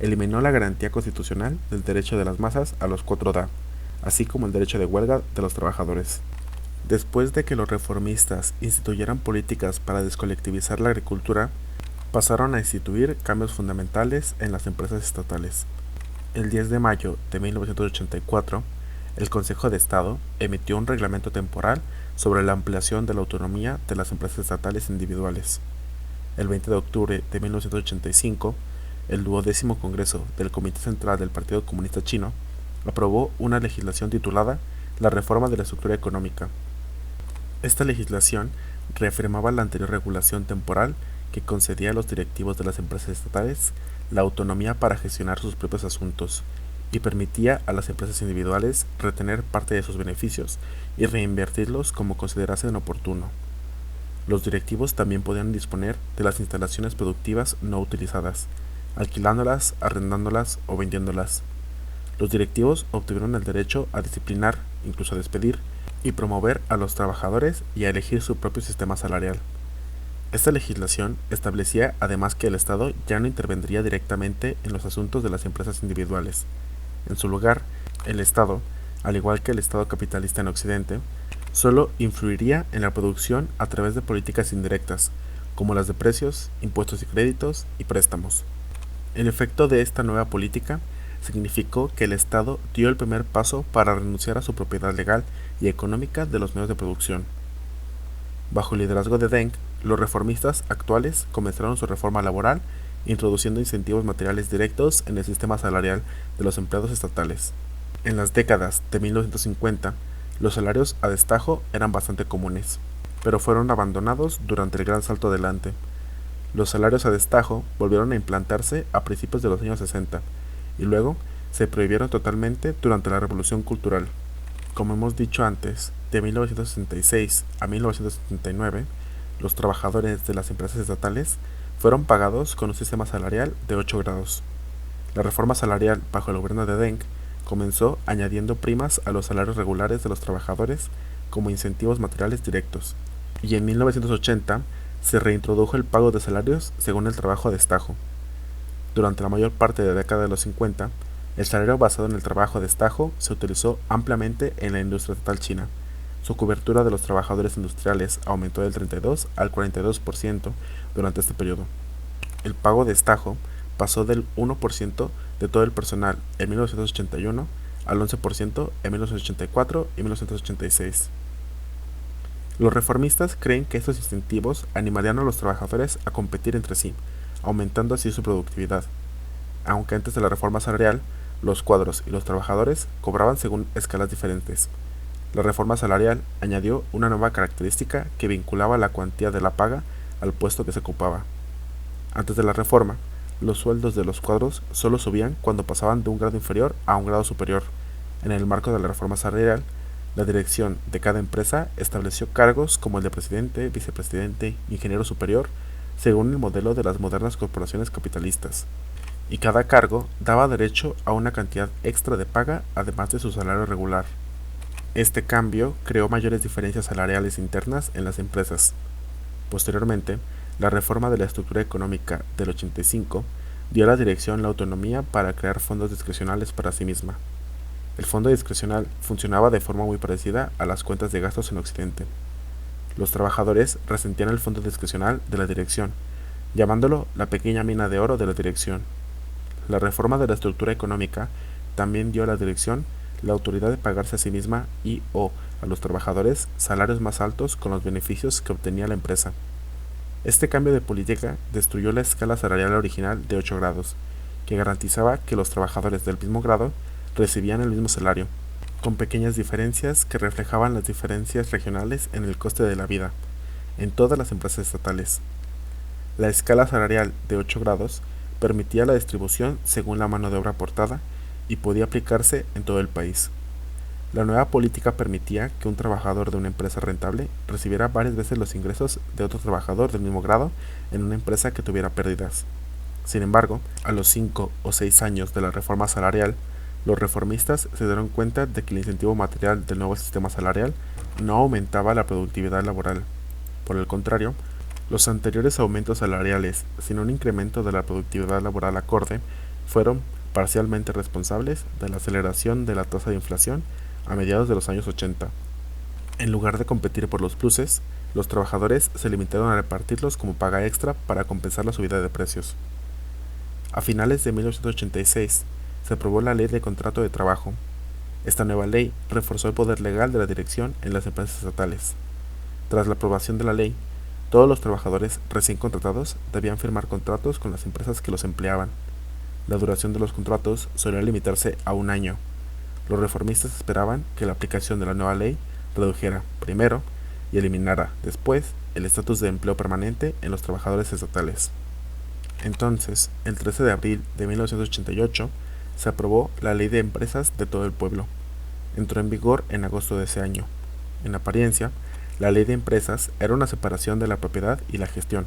Speaker 1: eliminó la garantía constitucional del derecho de las masas a los 4 Da, así como el derecho de huelga de los trabajadores. Después de que los reformistas instituyeran políticas para descolectivizar la agricultura, pasaron a instituir cambios fundamentales en las empresas estatales. El 10 de mayo de 1984, el Consejo de Estado emitió un reglamento temporal sobre la ampliación de la autonomía de las empresas estatales individuales. El 20 de octubre de 1985, el 12º Congreso del Comité Central del Partido Comunista Chino aprobó una legislación titulada La Reforma de la Estructura Económica. Esta legislación reafirmaba la anterior regulación temporal que concedía a los directivos de las empresas estatales la autonomía para gestionar sus propios asuntos y permitía a las empresas individuales retener parte de sus beneficios y reinvertirlos como considerasen oportuno. Los directivos también podían disponer de las instalaciones productivas no utilizadas, alquilándolas, arrendándolas o vendiéndolas. Los directivos obtuvieron el derecho a disciplinar, incluso a despedir, y promover a los trabajadores y a elegir su propio sistema salarial. Esta legislación establecía además que el Estado ya no intervendría directamente en los asuntos de las empresas individuales. En su lugar, el Estado, al igual que el Estado capitalista en Occidente, solo influiría en la producción a través de políticas indirectas, como las de precios, impuestos y créditos y préstamos. El efecto de esta nueva política significó que el Estado dio el primer paso para renunciar a su propiedad legal y económica de los medios de producción. Bajo el liderazgo de Deng, los reformistas actuales comenzaron su reforma laboral, introduciendo incentivos materiales directos en el sistema salarial de los empleados estatales. En las décadas de 1950, los salarios a destajo eran bastante comunes, pero fueron abandonados durante el Gran Salto Adelante. Los salarios a destajo volvieron a implantarse a principios de los años 60 y luego se prohibieron totalmente durante la Revolución Cultural. Como hemos dicho antes, de 1966 a 1979, los trabajadores de las empresas estatales fueron pagados con un sistema salarial de 8 grados. La reforma salarial bajo el gobierno de Deng comenzó añadiendo primas a los salarios regulares de los trabajadores como incentivos materiales directos, y en 1980 se reintrodujo el pago de salarios según el trabajo a destajo. Durante la mayor parte de la década de los 50, el salario basado en el trabajo a destajo se utilizó ampliamente en la industria estatal china. Su cobertura de los trabajadores industriales aumentó del 32 al 42% durante este periodo. El pago de destajo pasó del 1% de todo el personal en 1981 al 11% en 1984 y 1986. Los reformistas creen que estos incentivos animarían a los trabajadores a competir entre sí, aumentando así su productividad. Aunque antes de la reforma salarial, los cuadros y los trabajadores cobraban según escalas diferentes. La reforma salarial añadió una nueva característica que vinculaba la cuantía de la paga al puesto que se ocupaba. Antes de la reforma, los sueldos de los cuadros solo subían cuando pasaban de un grado inferior a un grado superior. En el marco de la reforma salarial, la dirección de cada empresa estableció cargos como el de presidente, vicepresidente, ingeniero superior, según el modelo de las modernas corporaciones capitalistas, y cada cargo daba derecho a una cantidad extra de paga además de su salario regular. Este cambio creó mayores diferencias salariales internas en las empresas. Posteriormente, la reforma de la estructura económica del 85 dio a la dirección la autonomía para crear fondos discrecionales para sí misma. El fondo discrecional funcionaba de forma muy parecida a las cuentas de gastos en Occidente. Los trabajadores resentían el fondo discrecional de la dirección, llamándolo la pequeña mina de oro de la dirección. La reforma de la estructura económica también dio a la dirección la autoridad de pagarse a sí misma y o a los trabajadores salarios más altos con los beneficios que obtenía la empresa. Este cambio de política destruyó la escala salarial original de 8 grados, que garantizaba que los trabajadores del mismo grado recibían el mismo salario, con pequeñas diferencias que reflejaban las diferencias regionales en el coste de la vida, en todas las empresas estatales. La escala salarial de 8 grados permitía la distribución según la mano de obra aportada y podía aplicarse en todo el país. La nueva política permitía que un trabajador de una empresa rentable recibiera varias veces los ingresos de otro trabajador del mismo grado en una empresa que tuviera pérdidas. Sin embargo, a los 5 o 6 años de la reforma salarial, los reformistas se dieron cuenta de que el incentivo material del nuevo sistema salarial no aumentaba la productividad laboral. Por el contrario, los anteriores aumentos salariales, sin un incremento de la productividad laboral acorde, fueron parcialmente responsables de la aceleración de la tasa de inflación a mediados de los años 80. En lugar de competir por los pluses, los trabajadores se limitaron a repartirlos como paga extra para compensar la subida de precios. A finales de 1986 se aprobó la Ley de Contrato de Trabajo. Esta nueva ley reforzó el poder legal de la dirección en las empresas estatales. Tras la aprobación de la ley, todos los trabajadores recién contratados debían firmar contratos con las empresas que los empleaban. La duración de los contratos solía limitarse a 1 año. Los reformistas esperaban que la aplicación de la nueva ley redujera, primero, y eliminara, después, el estatus de empleo permanente en los trabajadores estatales. Entonces, el 13 de abril de 1988, se aprobó la Ley de Empresas de todo el pueblo. Entró en vigor en agosto de ese año. En apariencia, la Ley de Empresas era una separación de la propiedad y la gestión,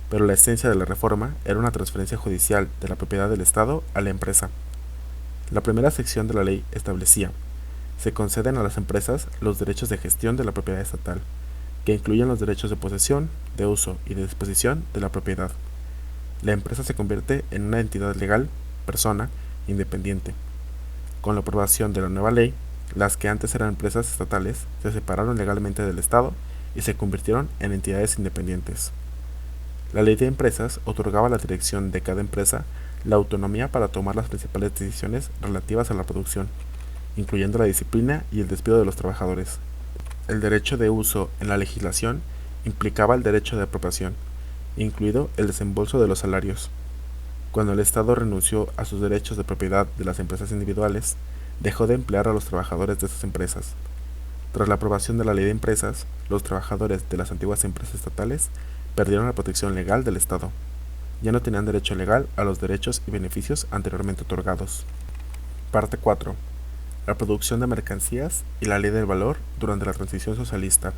Speaker 1: pero la esencia de la reforma era una transferencia judicial de la propiedad del Estado a la empresa. La primera sección de la ley establecía: se conceden a las empresas los derechos de gestión de la propiedad estatal, que incluyen los derechos de posesión, de uso y de disposición de la propiedad. La empresa se convierte en una entidad legal, persona, independiente. Con la aprobación de la nueva ley, las que antes eran empresas estatales se separaron legalmente del Estado y se convirtieron en entidades independientes. La ley de empresas otorgaba a la dirección de cada empresa la autonomía para tomar las principales decisiones relativas a la producción, incluyendo la disciplina y el despido de los trabajadores. El derecho de uso en la legislación implicaba el derecho de apropiación, incluido el desembolso de los salarios. Cuando el Estado renunció a sus derechos de propiedad de las empresas individuales, dejó de emplear a los trabajadores de esas empresas. Tras la aprobación de la ley de empresas, los trabajadores de las antiguas empresas estatales perdieron la protección legal del Estado. Ya no tenían derecho legal a los derechos y beneficios anteriormente otorgados. Parte 4. La producción de mercancías y la ley del valor durante la transición socialista.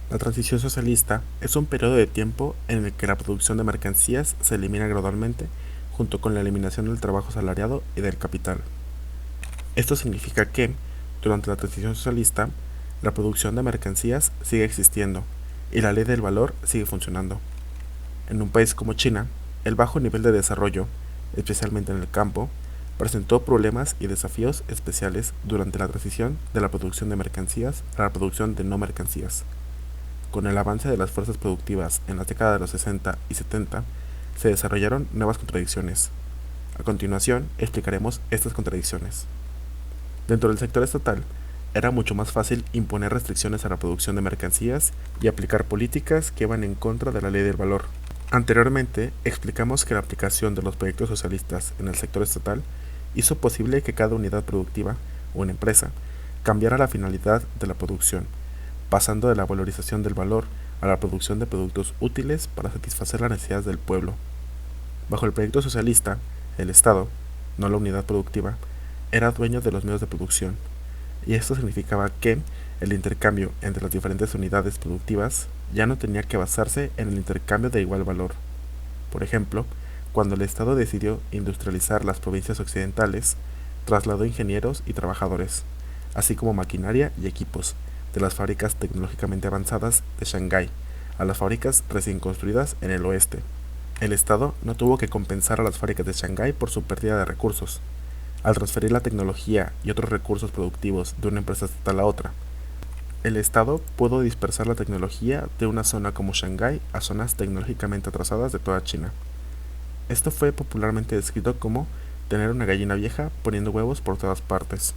Speaker 1: La transición socialista es un periodo de tiempo en el que la producción de mercancías se elimina gradualmente junto con la eliminación del trabajo asalariado y del capital. Esto significa que, durante la transición socialista, la producción de mercancías sigue existiendo y la ley del valor sigue funcionando. En un país como China, el bajo nivel de desarrollo, especialmente en el campo, presentó problemas y desafíos especiales durante la transición de la producción de mercancías a la producción de no mercancías. Con el avance de las fuerzas productivas en la década de los 60 y 70, se desarrollaron nuevas contradicciones. A continuación, explicaremos estas contradicciones. Dentro del sector estatal, era mucho más fácil imponer restricciones a la producción de mercancías y aplicar políticas que iban en contra de la ley del valor. Anteriormente, explicamos que la aplicación de los proyectos socialistas en el sector estatal hizo posible que cada unidad productiva, o una empresa, cambiara la finalidad de la producción, pasando de la valorización del valor a la producción de productos útiles para satisfacer las necesidades del pueblo. Bajo el proyecto socialista, el Estado, no la unidad productiva, era dueño de los medios de producción, y esto significaba que el intercambio entre las diferentes unidades productivas ya no tenía que basarse en el intercambio de igual valor. Por ejemplo, cuando el Estado decidió industrializar las provincias occidentales, trasladó ingenieros y trabajadores, así como maquinaria y equipos, de las fábricas tecnológicamente avanzadas de Shanghái a las fábricas recién construidas en el oeste. El Estado no tuvo que compensar a las fábricas de Shanghái por su pérdida de recursos, al transferir la tecnología y otros recursos productivos de una empresa estatal a otra. El Estado pudo dispersar la tecnología de una zona como Shanghái a zonas tecnológicamente atrasadas de toda China. Esto fue popularmente descrito como tener una gallina vieja poniendo huevos por todas partes.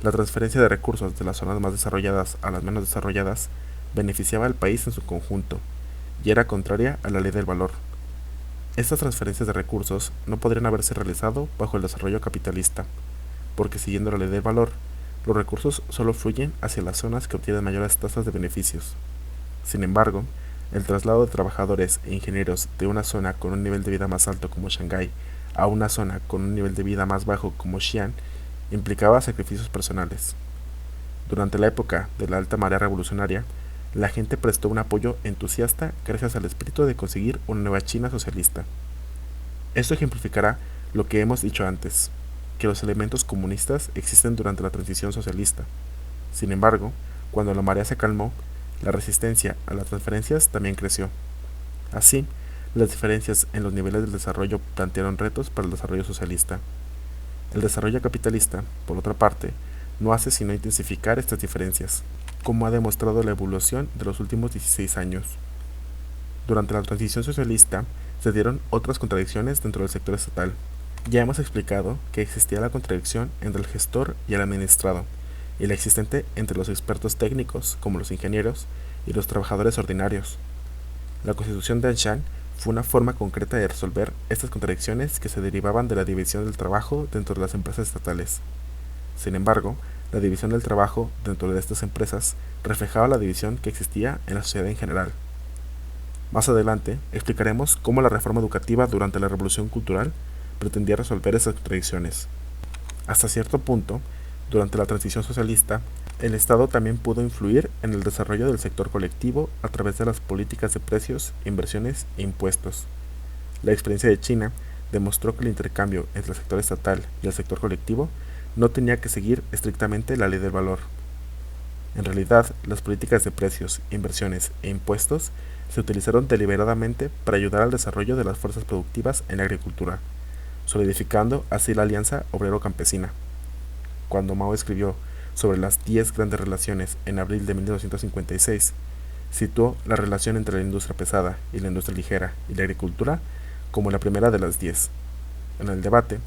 Speaker 1: La transferencia de recursos de las zonas más desarrolladas a las menos desarrolladas beneficiaba al país en su conjunto y era contraria a la ley del valor. Estas transferencias de recursos no podrían haberse realizado bajo el desarrollo capitalista, porque siguiendo la ley del valor, los recursos solo fluyen hacia las zonas que obtienen mayores tasas de beneficios. Sin embargo, el traslado de trabajadores e ingenieros de una zona con un nivel de vida más alto como Shanghái a una zona con un nivel de vida más bajo como Xi'an implicaba sacrificios personales. Durante la época de la alta marea revolucionaria, la gente prestó un apoyo entusiasta gracias al espíritu de conseguir una nueva China socialista. Esto ejemplificará lo que hemos dicho antes, que los elementos comunistas existen durante la transición socialista. Sin embargo, cuando la marea se calmó, la resistencia a las transferencias también creció. Así, las diferencias en los niveles del desarrollo plantearon retos para el desarrollo socialista. El desarrollo capitalista, por otra parte, no hace sino intensificar estas diferencias, como ha demostrado la evolución de los últimos 16 años. Durante la transición socialista, se dieron otras contradicciones dentro del sector estatal. Ya hemos explicado que existía la contradicción entre el gestor y el administrado, y la existente entre los expertos técnicos, como los ingenieros, y los trabajadores ordinarios. La Constitución de Anshan fue una forma concreta de resolver estas contradicciones que se derivaban de la división del trabajo dentro de las empresas estatales. Sin embargo, la división del trabajo dentro de estas empresas reflejaba la división que existía en la sociedad en general. Más adelante, explicaremos cómo la reforma educativa durante la Revolución Cultural pretendía resolver esas contradicciones. Hasta cierto punto, durante la transición socialista, el Estado también pudo influir en el desarrollo del sector colectivo a través de las políticas de precios, inversiones e impuestos. La experiencia de China demostró que el intercambio entre el sector estatal y el sector colectivo no tenía que seguir estrictamente la ley del valor. En realidad, las políticas de precios, inversiones e impuestos se utilizaron deliberadamente para ayudar al desarrollo de las fuerzas productivas en la agricultura, solidificando así la alianza obrero-campesina. Cuando Mao escribió sobre las 10 grandes relaciones en abril de 1956, situó la relación entre la industria pesada y la industria ligera y la agricultura como la primera de las 10. En el debate,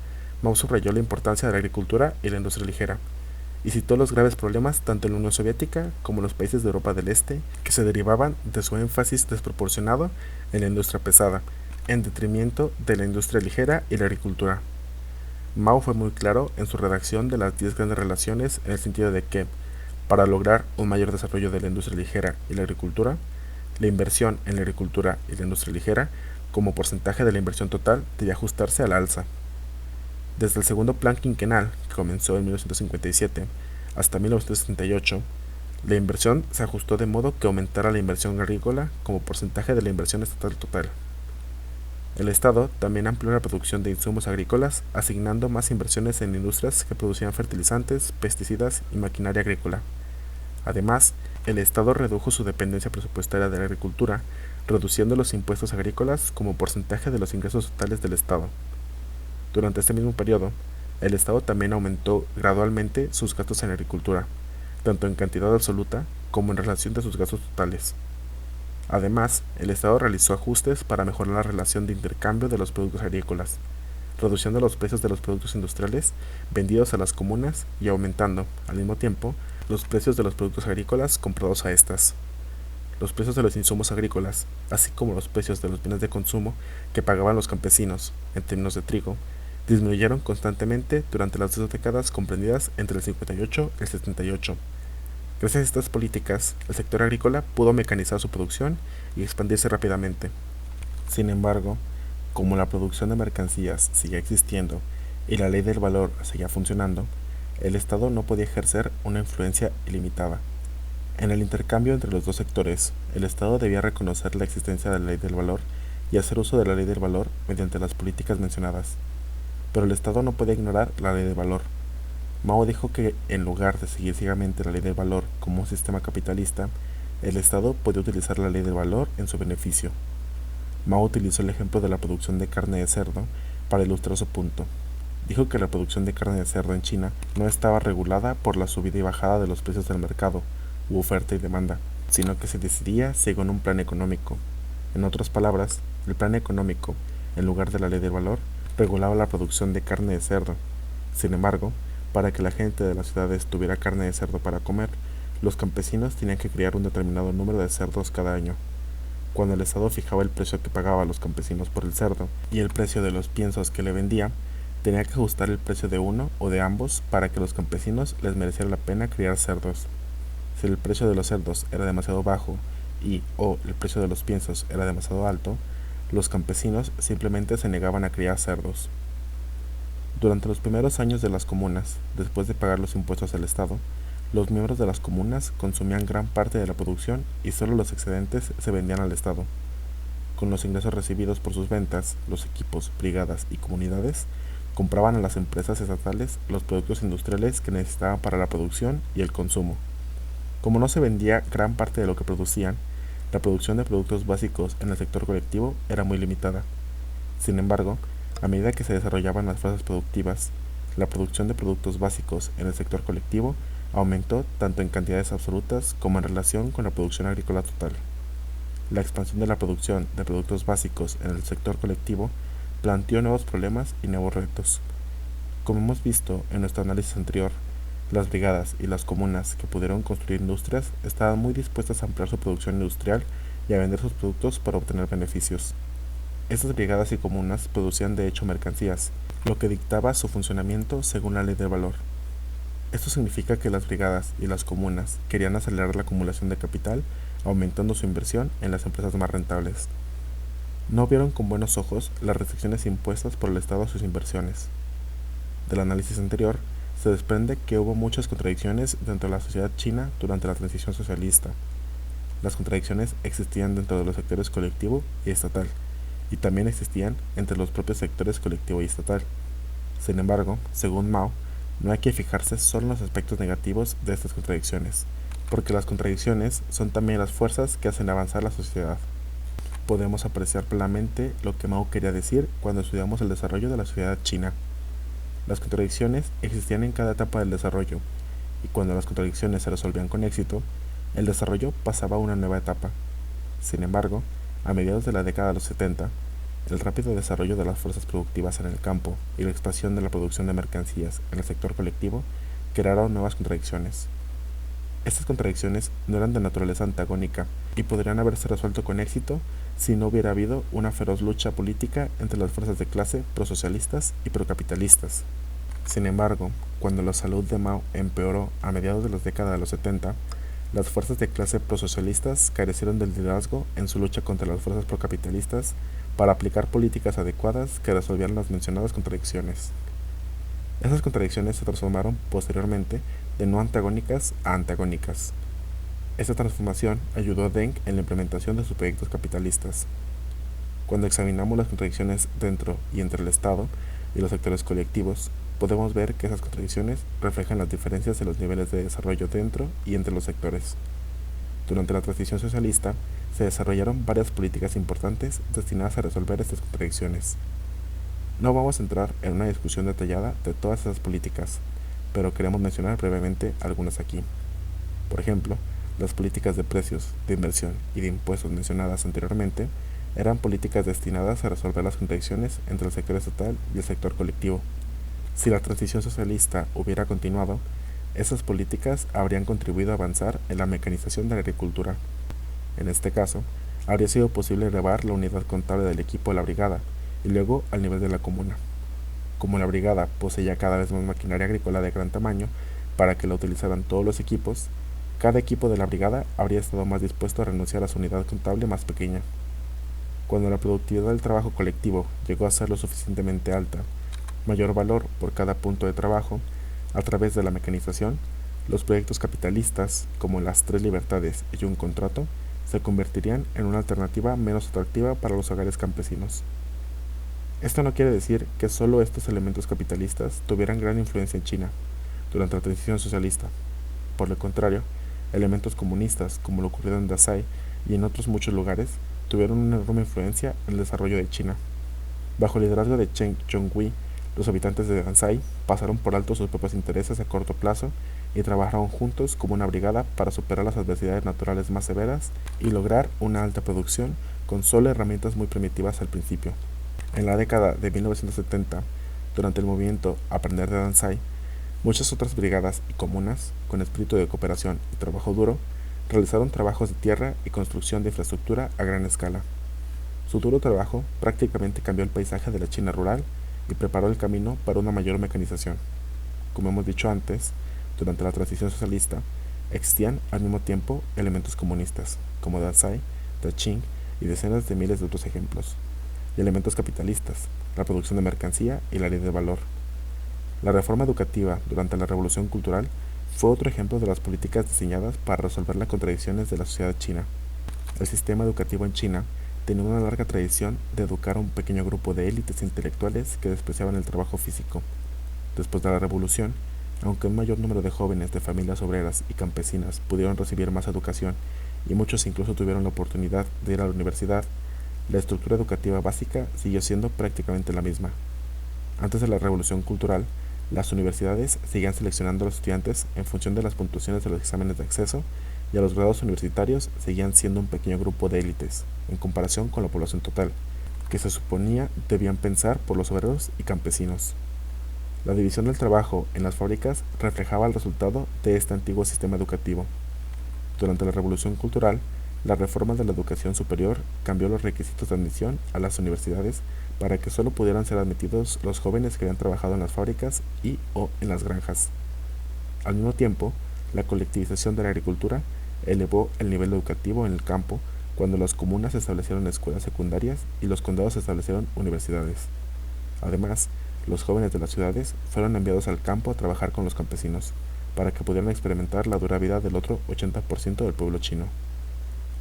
Speaker 1: Mao subrayó la importancia de la agricultura y la industria ligera, y citó los graves problemas tanto en la Unión Soviética como en los países de Europa del Este que se derivaban de su énfasis desproporcionado en la industria pesada, en detrimento de la industria ligera y la agricultura. Mao fue muy claro en su redacción de las 10 grandes relaciones en el sentido de que, para lograr un mayor desarrollo de la industria ligera y la agricultura, la inversión en la agricultura y la industria ligera, como porcentaje de la inversión total, debía ajustarse al alza. Desde el segundo plan quinquenal, que comenzó en 1957, hasta 1978, la inversión se ajustó de modo que aumentara la inversión agrícola como porcentaje de la inversión estatal total. El Estado también amplió la producción de insumos agrícolas, asignando más inversiones en industrias que producían fertilizantes, pesticidas y maquinaria agrícola. Además, el Estado redujo su dependencia presupuestaria de la agricultura, reduciendo los impuestos agrícolas como porcentaje de los ingresos totales del Estado. Durante este mismo periodo, el Estado también aumentó gradualmente sus gastos en agricultura, tanto en cantidad absoluta como en relación de sus gastos totales. Además, el Estado realizó ajustes para mejorar la relación de intercambio de los productos agrícolas, reduciendo los precios de los productos industriales vendidos a las comunas y aumentando, al mismo tiempo, los precios de los productos agrícolas comprados a estas. Los precios de los insumos agrícolas, así como los precios de los bienes de consumo que pagaban los campesinos, en términos de trigo, disminuyeron constantemente durante las 2 décadas comprendidas entre el 58 y el 78. Gracias a estas políticas, el sector agrícola pudo mecanizar su producción y expandirse rápidamente. Sin embargo, como la producción de mercancías seguía existiendo y la ley del valor seguía funcionando, el Estado no podía ejercer una influencia ilimitada. En el intercambio entre los dos sectores, el Estado debía reconocer la existencia de la ley del valor y hacer uso de la ley del valor mediante las políticas mencionadas. Pero el Estado no podía ignorar la ley del valor. Mao dijo que, en lugar de seguir ciegamente la ley del valor como un sistema capitalista, el Estado podía utilizar la ley del valor en su beneficio. Mao utilizó el ejemplo de la producción de carne de cerdo para ilustrar su punto. Dijo que la producción de carne de cerdo en China no estaba regulada por la subida y bajada de los precios del mercado, u oferta y demanda, sino que se decidía según un plan económico. En otras palabras, el plan económico, en lugar de la ley del valor, regulaba la producción de carne de cerdo. Sin embargo, para que la gente de las ciudades tuviera carne de cerdo para comer, los campesinos tenían que criar un determinado número de cerdos cada año. Cuando el Estado fijaba el precio que pagaba a los campesinos por el cerdo y el precio de los piensos que le vendía, tenía que ajustar el precio de uno o de ambos para que a los campesinos les mereciera la pena criar cerdos. Si el precio de los cerdos era demasiado bajo y o el precio de los piensos era demasiado alto, los campesinos simplemente se negaban a criar cerdos. Durante los primeros años de las comunas, después de pagar los impuestos al Estado, los miembros de las comunas consumían gran parte de la producción y solo los excedentes se vendían al Estado. Con los ingresos recibidos por sus ventas, los equipos, brigadas y comunidades compraban a las empresas estatales los productos industriales que necesitaban para la producción y el consumo. Como no se vendía gran parte de lo que producían, la producción de productos básicos en el sector colectivo era muy limitada. Sin embargo, a medida que se desarrollaban las fuerzas productivas, la producción de productos básicos en el sector colectivo aumentó tanto en cantidades absolutas como en relación con la producción agrícola total. La expansión de la producción de productos básicos en el sector colectivo planteó nuevos problemas y nuevos retos. Como hemos visto en nuestro análisis anterior, las brigadas y las comunas que pudieron construir industrias estaban muy dispuestas a ampliar su producción industrial y a vender sus productos para obtener beneficios. Estas brigadas y comunas producían de hecho mercancías, lo que dictaba su funcionamiento según la ley del valor. Esto significa que las brigadas y las comunas querían acelerar la acumulación de capital, aumentando su inversión en las empresas más rentables. No vieron con buenos ojos las restricciones impuestas por el Estado a sus inversiones. Del análisis anterior, se desprende que hubo muchas contradicciones dentro de la sociedad china durante la transición socialista. Las contradicciones existían dentro de los sectores colectivo y estatal, y también existían entre los propios sectores colectivo y estatal. Sin embargo, según Mao, no hay que fijarse solo en los aspectos negativos de estas contradicciones, porque las contradicciones son también las fuerzas que hacen avanzar la sociedad. Podemos apreciar plenamente lo que Mao quería decir cuando estudiamos el desarrollo de la sociedad china. Las contradicciones existían en cada etapa del desarrollo, y cuando las contradicciones se resolvían con éxito, el desarrollo pasaba a una nueva etapa. Sin embargo, a mediados de la década de los 70, el rápido desarrollo de las fuerzas productivas en el campo y la expansión de la producción de mercancías en el sector colectivo crearon nuevas contradicciones. Estas contradicciones no eran de naturaleza antagónica y podrían haberse resuelto con éxito si no hubiera habido una feroz lucha política entre las fuerzas de clase prosocialistas y procapitalistas. Sin embargo, cuando la salud de Mao empeoró a mediados de la década de los 70, las fuerzas de clase prosocialistas carecieron del liderazgo en su lucha contra las fuerzas procapitalistas para aplicar políticas adecuadas que resolvieran las mencionadas contradicciones. Esas contradicciones se transformaron posteriormente de no antagónicas a antagónicas. Esta transformación ayudó a Deng en la implementación de sus proyectos capitalistas. Cuando examinamos las contradicciones dentro y entre el Estado y los sectores colectivos, podemos ver que esas contradicciones reflejan las diferencias de los niveles de desarrollo dentro y entre los sectores. Durante la transición socialista, se desarrollaron varias políticas importantes destinadas a resolver estas contradicciones. No vamos a entrar en una discusión detallada de todas esas políticas, pero queremos mencionar brevemente algunas aquí. Por ejemplo, las políticas de precios, de inversión y de impuestos mencionadas anteriormente eran políticas destinadas a resolver las contradicciones entre el sector estatal y el sector colectivo. Si la transición socialista hubiera continuado, esas políticas habrían contribuido a avanzar en la mecanización de la agricultura. En este caso, habría sido posible elevar la unidad contable del equipo de la brigada y luego al nivel de la comuna. Como la brigada poseía cada vez más maquinaria agrícola de gran tamaño para que la utilizaran todos los equipos, cada equipo de la brigada habría estado más dispuesto a renunciar a su unidad contable más pequeña. Cuando la productividad del trabajo colectivo llegó a ser lo suficientemente alta, mayor valor por cada punto de trabajo, a través de la mecanización, los proyectos capitalistas, como las 3 libertades y un contrato, se convertirían en una alternativa menos atractiva para los hogares campesinos. Esto no quiere decir que solo estos elementos capitalistas tuvieran gran influencia en China durante la transición socialista. Por el contrario, elementos comunistas, como lo ocurrido en Dansai y en otros muchos lugares, tuvieron una enorme influencia en el desarrollo de China. Bajo el liderazgo de Chen Chongqi, los habitantes de Dansai pasaron por alto sus propios intereses a corto plazo y trabajaron juntos como una brigada para superar las adversidades naturales más severas y lograr una alta producción con solo herramientas muy primitivas al principio. En la década de 1970, durante el movimiento Aprender de Dansai, muchas otras brigadas y comunas, con espíritu de cooperación y trabajo duro, realizaron trabajos de tierra y construcción de infraestructura a gran escala. Su duro trabajo prácticamente cambió el paisaje de la China rural y preparó el camino para una mayor mecanización. Como hemos dicho antes, durante la transición socialista, existían al mismo tiempo elementos comunistas, como Dansai, Daqing y decenas de miles de otros ejemplos, y elementos capitalistas, la producción de mercancía y la ley de valor. La reforma educativa durante la Revolución Cultural fue otro ejemplo de las políticas diseñadas para resolver las contradicciones de la sociedad china. El sistema educativo en China tenía una larga tradición de educar a un pequeño grupo de élites intelectuales que despreciaban el trabajo físico. Después de la Revolución, aunque un mayor número de jóvenes de familias obreras y campesinas pudieron recibir más educación y muchos incluso tuvieron la oportunidad de ir a la universidad, la estructura educativa básica siguió siendo prácticamente la misma. Antes de la Revolución Cultural, las universidades seguían seleccionando a los estudiantes en función de las puntuaciones de los exámenes de acceso y a los grados universitarios seguían siendo un pequeño grupo de élites, en comparación con la población total, que se suponía debían pensar por los obreros y campesinos. La división del trabajo en las fábricas reflejaba el resultado de este antiguo sistema educativo. Durante la Revolución Cultural, la reforma de la educación superior cambió los requisitos de admisión a las universidades para que solo pudieran ser admitidos los jóvenes que habían trabajado en las fábricas y o en las granjas. Al mismo tiempo, la colectivización de la agricultura elevó el nivel educativo en el campo cuando las comunas establecieron escuelas secundarias y los condados establecieron universidades. Además, los jóvenes de las ciudades fueron enviados al campo a trabajar con los campesinos, para que pudieran experimentar la dura vida del otro 80% del pueblo chino.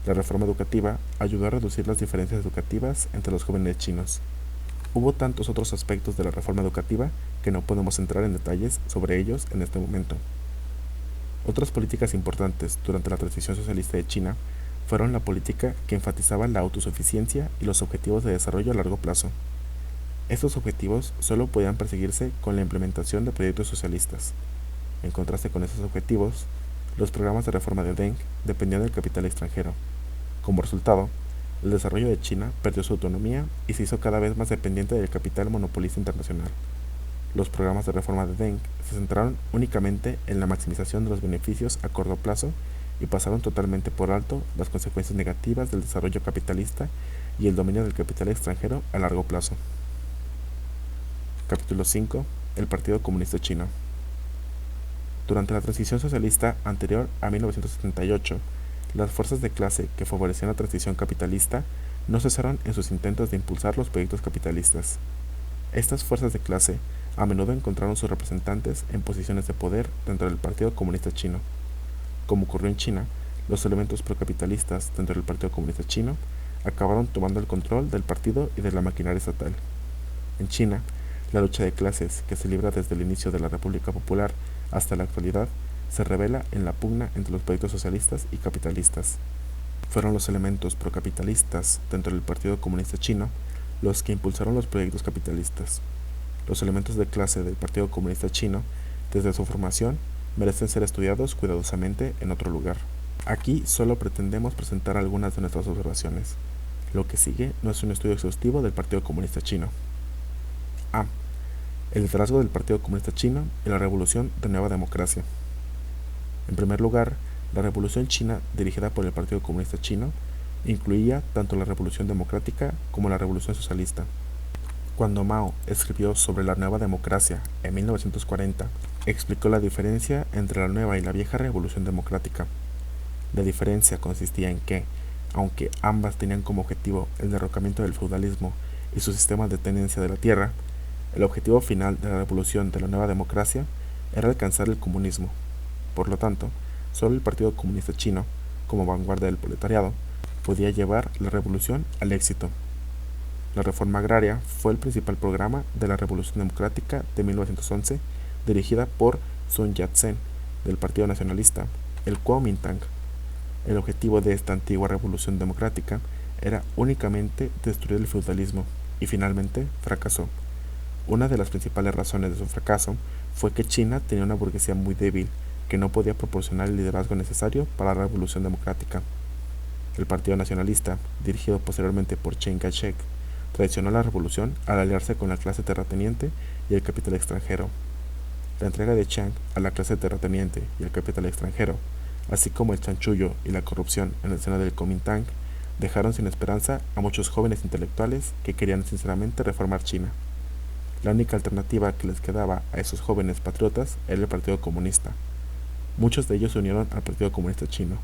Speaker 1: La reforma educativa ayudó a reducir las diferencias educativas entre los jóvenes chinos. Hubo tantos otros aspectos de la reforma educativa que no podemos entrar en detalles sobre ellos en este momento. Otras políticas importantes durante la transición socialista de China fueron la política que enfatizaba la autosuficiencia y los objetivos de desarrollo a largo plazo. Estos objetivos solo podían perseguirse con la implementación de proyectos socialistas. En contraste con esos objetivos, los programas de reforma de Deng dependían del capital extranjero. Como resultado, el desarrollo de China perdió su autonomía y se hizo cada vez más dependiente del capital monopolista internacional. Los programas de reforma de Deng se centraron únicamente en la maximización de los beneficios a corto plazo y pasaron totalmente por alto las consecuencias negativas del desarrollo capitalista y el dominio del capital extranjero a largo plazo. Capítulo 5. el Partido Comunista Chino. Durante la transición socialista anterior a 1978, las fuerzas de clase que favorecían la transición capitalista no cesaron en sus intentos de impulsar los proyectos capitalistas. Estas fuerzas de clase a menudo encontraron sus representantes en posiciones de poder dentro del Partido Comunista Chino. Como ocurrió en China, los elementos procapitalistas dentro del Partido Comunista Chino acabaron tomando el control del partido y de la maquinaria estatal. En China, la lucha de clases que se libra desde el inicio de la República Popular hasta la actualidad se revela en la pugna entre los proyectos socialistas y capitalistas. Fueron los elementos procapitalistas dentro del Partido Comunista Chino los que impulsaron los proyectos capitalistas. Los elementos de clase del Partido Comunista Chino, desde su formación, merecen ser estudiados cuidadosamente en otro lugar. Aquí solo pretendemos presentar algunas de nuestras observaciones. Lo que sigue no es un estudio exhaustivo del Partido Comunista Chino. A. El liderazgo del Partido Comunista Chino y la Revolución de Nueva Democracia. En primer lugar, la Revolución China, dirigida por el Partido Comunista Chino, incluía tanto la Revolución Democrática como la Revolución Socialista. Cuando Mao escribió sobre la Nueva Democracia en 1940, explicó la diferencia entre la nueva y la vieja Revolución Democrática. La diferencia consistía en que, aunque ambas tenían como objetivo el derrocamiento del feudalismo y su sistema de tenencia de la tierra, el objetivo final de la revolución de la Nueva Democracia era alcanzar el comunismo. Por lo tanto, solo el Partido Comunista Chino, como vanguardia del proletariado, podía llevar la revolución al éxito. La reforma agraria fue el principal programa de la Revolución Democrática de 1911, dirigida por Sun Yat-sen, del Partido Nacionalista, el Kuomintang. El objetivo de esta antigua revolución democrática era únicamente destruir el feudalismo, y finalmente fracasó. Una de las principales razones de su fracaso fue que China tenía una burguesía muy débil, que no podía proporcionar el liderazgo necesario para la revolución democrática. El Partido Nacionalista, dirigido posteriormente por Chiang Kai-shek, traicionó la revolución al aliarse con la clase terrateniente y el capital extranjero. La entrega de Chiang a la clase terrateniente y el capital extranjero, así como el chanchullo y la corrupción en el seno del Kuomintang, dejaron sin esperanza a muchos jóvenes intelectuales que querían sinceramente reformar China. La única alternativa que les quedaba a esos jóvenes patriotas era el Partido Comunista. Muchos de ellos se unieron al Partido Comunista Chino.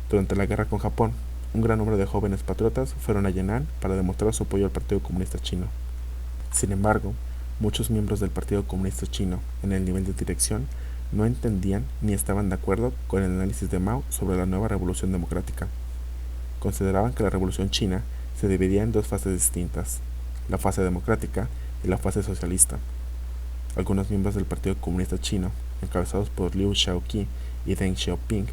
Speaker 1: Durante la guerra con Japón, un gran número de jóvenes patriotas fueron a Yan'an para demostrar su apoyo al Partido Comunista Chino. Sin embargo, muchos miembros del Partido Comunista Chino, en el nivel de dirección, no entendían ni estaban de acuerdo con el análisis de Mao sobre la nueva revolución democrática. Consideraban que la revolución china se dividía en dos fases distintas, la fase democrática y la fase socialista. Algunos miembros del Partido Comunista Chino, encabezados por Liu Shaoqi y Deng Xiaoping,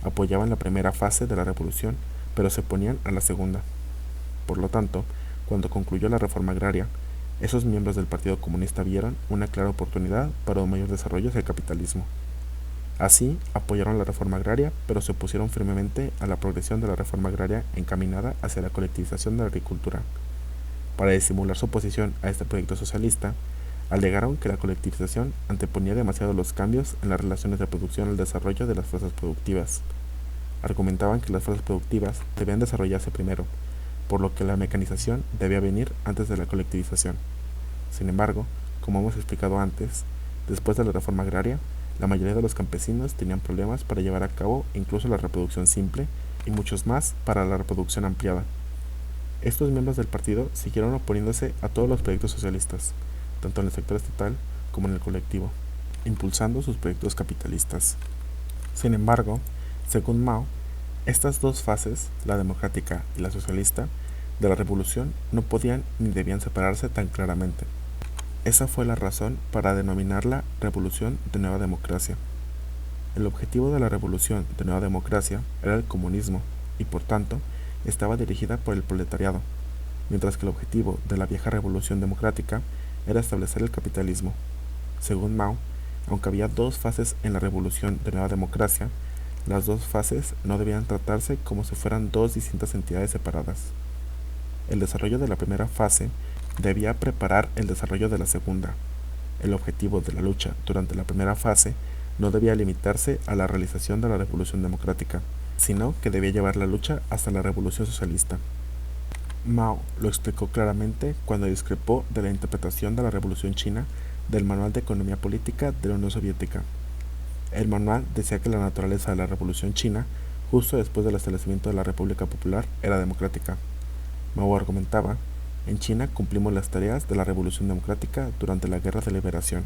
Speaker 1: apoyaban la primera fase de la revolución, pero se oponían a la segunda. Por lo tanto, cuando concluyó la reforma agraria, esos miembros del Partido Comunista vieron una clara oportunidad para un mayor desarrollo hacia el capitalismo. Así, apoyaron la reforma agraria, pero se opusieron firmemente a la progresión de la reforma agraria encaminada hacia la colectivización de la agricultura. Para disimular su oposición a este proyecto socialista, alegaron que la colectivización anteponía demasiado los cambios en las relaciones de producción al desarrollo de las fuerzas productivas. Argumentaban que las fuerzas productivas debían desarrollarse primero, por lo que la mecanización debía venir antes de la colectivización. Sin embargo, como hemos explicado antes, después de la reforma agraria, la mayoría de los campesinos tenían problemas para llevar a cabo incluso la reproducción simple y muchos más para la reproducción ampliada. Estos miembros del partido siguieron oponiéndose a todos los proyectos socialistas, tanto en el sector estatal como en el colectivo, impulsando sus proyectos capitalistas. Sin embargo, según Mao, estas dos fases, la democrática y la socialista, de la revolución no podían ni debían separarse tan claramente. Esa fue la razón para denominarla Revolución de Nueva Democracia. El objetivo de la Revolución de Nueva Democracia era el comunismo y, por tanto, estaba dirigida por el proletariado, mientras que el objetivo de la vieja Revolución Democrática era establecer el capitalismo. Según Mao, aunque había dos fases en la Revolución de Nueva Democracia, las dos fases no debían tratarse como si fueran dos distintas entidades separadas. El desarrollo de la primera fase debía preparar el desarrollo de la segunda. El objetivo de la lucha durante la primera fase no debía limitarse a la realización de la Revolución Democrática, sino que debía llevar la lucha hasta la Revolución Socialista. Mao lo explicó claramente cuando discrepó de la interpretación de la Revolución China del Manual de Economía Política de la Unión Soviética. El manual decía que la naturaleza de la Revolución China, justo después del establecimiento de la República Popular, era democrática. Mao argumentaba: en China cumplimos las tareas de la Revolución Democrática durante la Guerra de Liberación.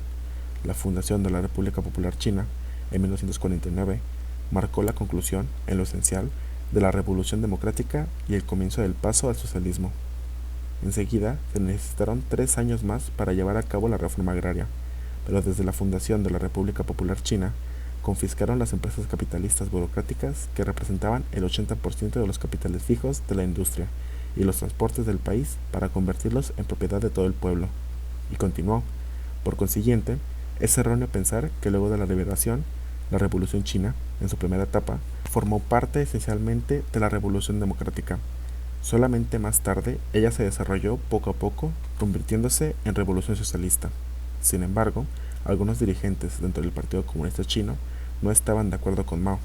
Speaker 1: La fundación de la República Popular China, en 1949, marcó la conclusión, en lo esencial, de la Revolución Democrática y el comienzo del paso al socialismo. Enseguida, se necesitaron 3 años más para llevar a cabo la reforma agraria, pero desde la fundación de la República Popular China, confiscaron las empresas capitalistas burocráticas que representaban el 80% de los capitales fijos de la industria y los transportes del país para convertirlos en propiedad de todo el pueblo. Y continuó: por consiguiente, es erróneo pensar que luego de la liberación, la Revolución China, en su primera etapa, formó parte esencialmente de la Revolución Democrática. Solamente más tarde ella se desarrolló poco a poco, convirtiéndose en revolución socialista. Sin embargo, algunos dirigentes dentro del Partido Comunista Chino no estaban de acuerdo con Mao.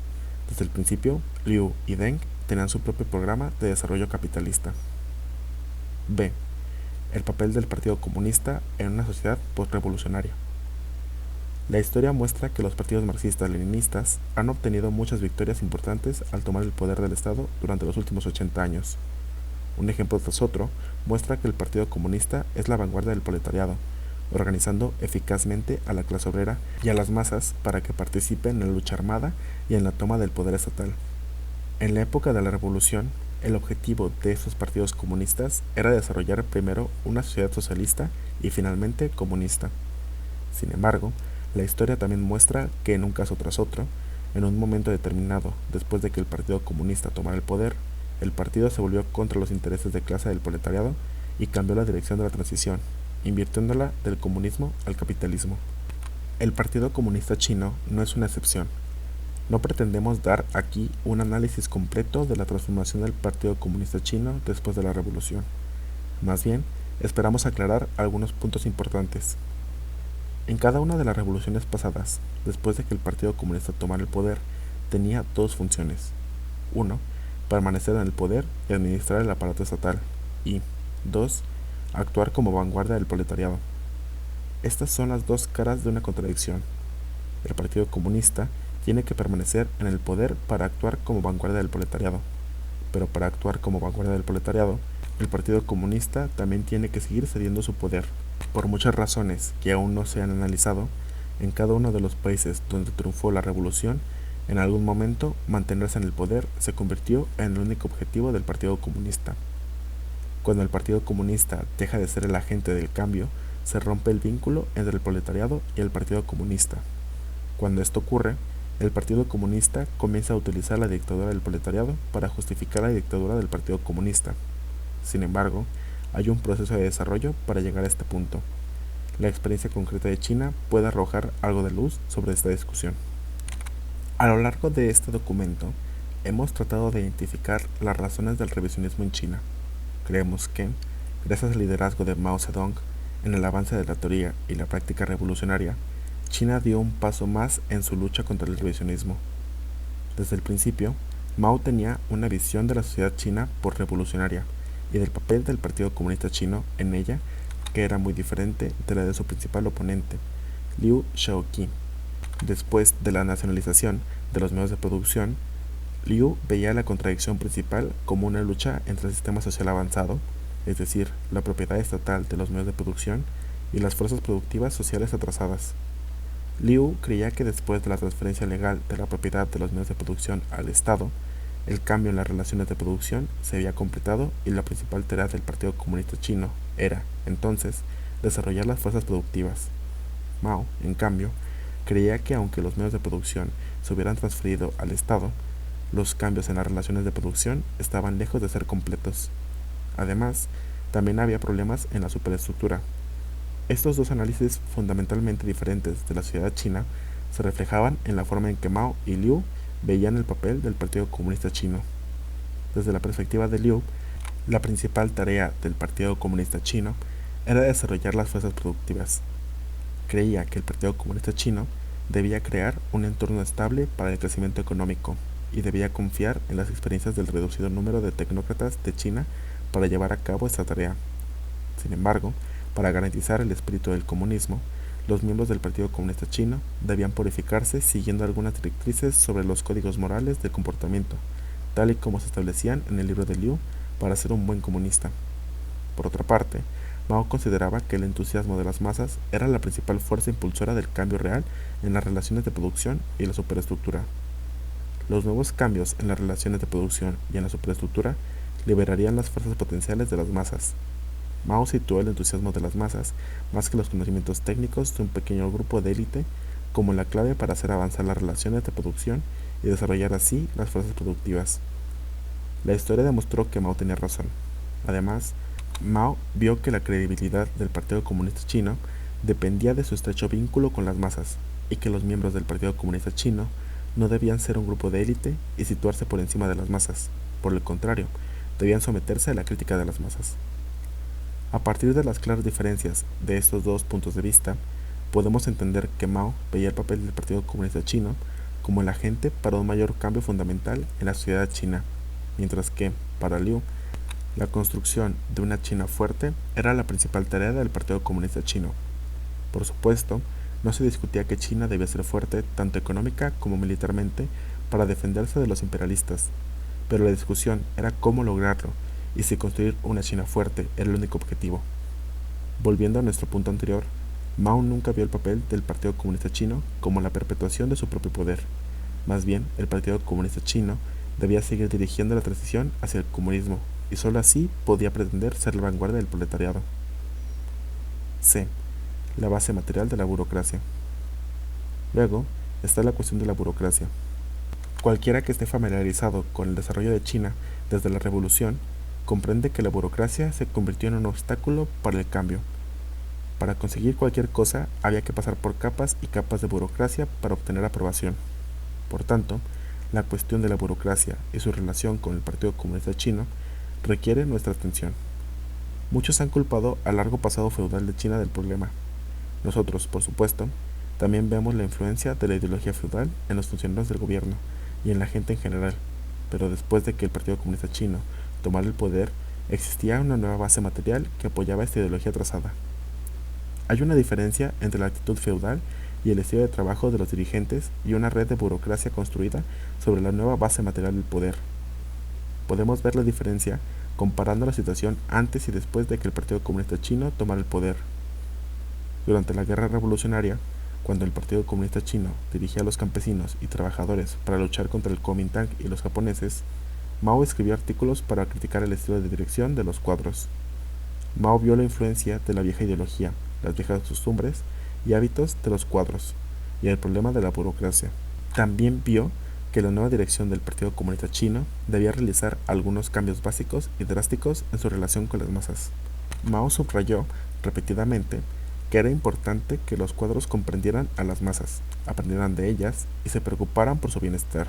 Speaker 1: Desde el principio, Liu y Deng tenían su propio programa de desarrollo capitalista. B. El papel del Partido Comunista en una sociedad postrevolucionaria. La historia muestra que los partidos marxistas-leninistas han obtenido muchas victorias importantes al tomar el poder del Estado durante los últimos 80 años. Un ejemplo tras otro muestra que el Partido Comunista es la vanguardia del proletariado, organizando eficazmente a la clase obrera y a las masas para que participen en la lucha armada y en la toma del poder estatal. En la época de la Revolución, el objetivo de estos partidos comunistas era desarrollar primero una sociedad socialista y finalmente comunista. Sin embargo, la historia también muestra que en un caso tras otro, en un momento determinado, después de que el Partido Comunista tomara el poder, el partido se volvió contra los intereses de clase del proletariado y cambió la dirección de la transición, invirtiéndola del comunismo al capitalismo. El Partido Comunista Chino no es una excepción. No pretendemos dar aquí un análisis completo de la transformación del Partido Comunista Chino después de la Revolución. Más bien, esperamos aclarar algunos puntos importantes. En cada una de las revoluciones pasadas, después de que el Partido Comunista tomara el poder, tenía dos funciones. 1. Permanecer en el poder y administrar el aparato estatal. Y 2. Actuar como vanguardia del proletariado. Estas son las dos caras de una contradicción. El Partido Comunista tiene que permanecer en el poder para actuar como vanguardia del proletariado. Pero para actuar como vanguardia del proletariado, el Partido Comunista también tiene que seguir cediendo su poder. Por muchas razones que aún no se han analizado, en cada uno de los países donde triunfó la revolución, en algún momento mantenerse en el poder se convirtió en el único objetivo del Partido Comunista. Cuando el Partido Comunista deja de ser el agente del cambio, se rompe el vínculo entre el proletariado y el Partido Comunista. Cuando esto ocurre, el Partido Comunista comienza a utilizar la dictadura del proletariado para justificar la dictadura del Partido Comunista. Sin embargo, hay un proceso de desarrollo para llegar a este punto. La experiencia concreta de China puede arrojar algo de luz sobre esta discusión. A lo largo de este documento, hemos tratado de identificar las razones del revisionismo en China. Creemos que, gracias al liderazgo de Mao Zedong en el avance de la teoría y la práctica revolucionaria, China dio un paso más en su lucha contra el revisionismo. Desde el principio, Mao tenía una visión de la sociedad china postrevolucionaria y del papel del Partido Comunista Chino en ella que era muy diferente de la de su principal oponente, Liu Shaoqi. Después de la nacionalización de los medios de producción, Liu veía la contradicción principal como una lucha entre el sistema social avanzado, es decir, la propiedad estatal de los medios de producción, y las fuerzas productivas sociales atrasadas. Liu creía que después de la transferencia legal de la propiedad de los medios de producción al Estado, el cambio en las relaciones de producción se había completado y la principal tarea del Partido Comunista Chino era, entonces, desarrollar las fuerzas productivas. Mao, en cambio, creía que aunque los medios de producción se hubieran transferido al Estado, los cambios en las relaciones de producción estaban lejos de ser completos. Además, también había problemas en la superestructura. Estos dos análisis fundamentalmente diferentes de la sociedad china se reflejaban en la forma en que Mao y Liu veían el papel del Partido Comunista Chino. Desde la perspectiva de Liu, la principal tarea del Partido Comunista Chino era desarrollar las fuerzas productivas. Creía que el Partido Comunista Chino debía crear un entorno estable para el crecimiento económico y debía confiar en las experiencias del reducido número de tecnócratas de China para llevar a cabo esta tarea. Sin embargo, para garantizar el espíritu del comunismo, Los miembros del Partido Comunista Chino debían purificarse siguiendo algunas directrices sobre los códigos morales del comportamiento, tal y como se establecían en el libro de Liu para ser un buen comunista. Por otra parte, Mao consideraba que el entusiasmo de las masas era la principal fuerza impulsora del cambio real en las relaciones de producción y la superestructura. Los nuevos cambios en las relaciones de producción y en la superestructura liberarían las fuerzas potenciales de las masas. Mao situó el entusiasmo de las masas, más que los conocimientos técnicos de un pequeño grupo de élite, como la clave para hacer avanzar las relaciones de producción y desarrollar así las fuerzas productivas. La historia demostró que Mao tenía razón. Además, Mao vio que la credibilidad del Partido Comunista Chino dependía de su estrecho vínculo con las masas, y que los miembros del Partido Comunista Chino no debían ser un grupo de élite y situarse por encima de las masas. Por el contrario, debían someterse a la crítica de las masas. A partir de las claras diferencias de estos dos puntos de vista, podemos entender que Mao veía el papel del Partido Comunista Chino como el agente para un mayor cambio fundamental en la sociedad china, mientras que, para Liu, la construcción de una China fuerte era la principal tarea del Partido Comunista Chino. Por supuesto, no se discutía que China debía ser fuerte tanto económica como militarmente para defenderse de los imperialistas, pero la discusión era cómo lograrlo y si construir una China fuerte era el único objetivo. Volviendo a nuestro punto anterior, Mao nunca vio el papel del Partido Comunista Chino como la perpetuación de su propio poder. Más bien, el Partido Comunista Chino debía seguir dirigiendo la transición hacia el comunismo, y sólo así podía pretender ser la vanguardia del proletariado. C. La base material de la burocracia. Luego está la cuestión de la burocracia. Cualquiera que esté familiarizado con el desarrollo de China desde la Revolución comprende que la burocracia se convirtió en un obstáculo para el cambio. Para conseguir cualquier cosa había que pasar por capas y capas de burocracia para obtener aprobación. Por tanto, la cuestión de la burocracia y su relación con el Partido Comunista Chino requiere nuestra atención. Muchos han culpado al largo pasado feudal de China del problema. Nosotros, por supuesto, también vemos la influencia de la ideología feudal en los funcionarios del gobierno y en la gente en general, pero después de que el Partido Comunista Chino tomara el poder, existía una nueva base material que apoyaba esta ideología trazada. Hay una diferencia entre la actitud feudal y el estilo de trabajo de los dirigentes y una red de burocracia construida sobre la nueva base material del poder. Podemos ver la diferencia comparando la situación antes y después de que el Partido Comunista Chino tomara el poder. Durante la Guerra Revolucionaria, cuando el Partido Comunista Chino dirigía a los campesinos y trabajadores para luchar contra el Kuomintang y los japoneses, Mao escribió artículos para criticar el estilo de dirección de los cuadros. Mao vio la influencia de la vieja ideología, las viejas costumbres y hábitos de los cuadros, y el problema de la burocracia. También vio que la nueva dirección del Partido Comunista Chino debía realizar algunos cambios básicos y drásticos en su relación con las masas. Mao subrayó repetidamente que era importante que los cuadros comprendieran a las masas, aprendieran de ellas y se preocuparan por su bienestar.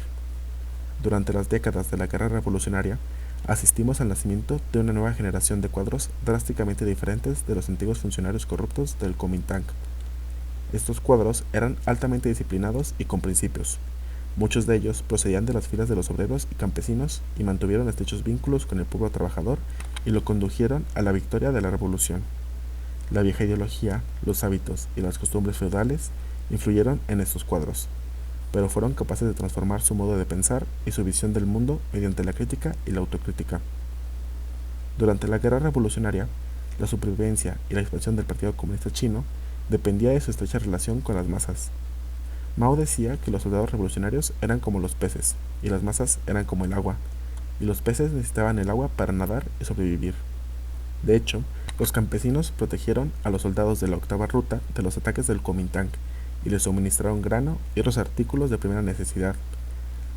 Speaker 1: Durante las décadas de la Guerra Revolucionaria, asistimos al nacimiento de una nueva generación de cuadros drásticamente diferentes de los antiguos funcionarios corruptos del Kuomintang. Estos cuadros eran altamente disciplinados y con principios. Muchos de ellos procedían de las filas de los obreros y campesinos y mantuvieron estrechos vínculos con el pueblo trabajador y lo condujeron a la victoria de la revolución. La vieja ideología, los hábitos y las costumbres feudales influyeron en estos cuadros, pero fueron capaces de transformar su modo de pensar y su visión del mundo mediante la crítica y la autocrítica. Durante la Guerra Revolucionaria, la supervivencia y la expansión del Partido Comunista Chino dependía de su estrecha relación con las masas. Mao decía que los soldados revolucionarios eran como los peces, y las masas eran como el agua, y los peces necesitaban el agua para nadar y sobrevivir. De hecho, los campesinos protegieron a los soldados de la octava ruta de los ataques del Kuomintang y les suministraron grano y otros artículos de primera necesidad.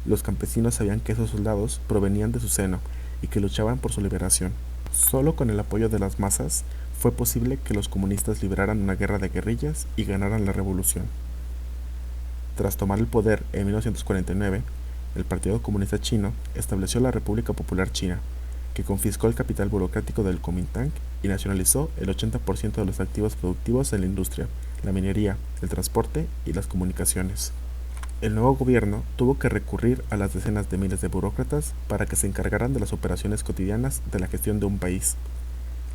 Speaker 1: Los campesinos sabían que esos soldados provenían de su seno y que luchaban por su liberación. Solo con el apoyo de las masas fue posible que los comunistas libraran una guerra de guerrillas y ganaran la revolución. Tras tomar el poder en 1949, el Partido Comunista Chino estableció la República Popular China, que confiscó el capital burocrático del Kuomintang y nacionalizó el 80% de los activos productivos en la industria, la minería, el transporte y las comunicaciones. El nuevo gobierno tuvo que recurrir a las decenas de miles de burócratas para que se encargaran de las operaciones cotidianas de la gestión de un país.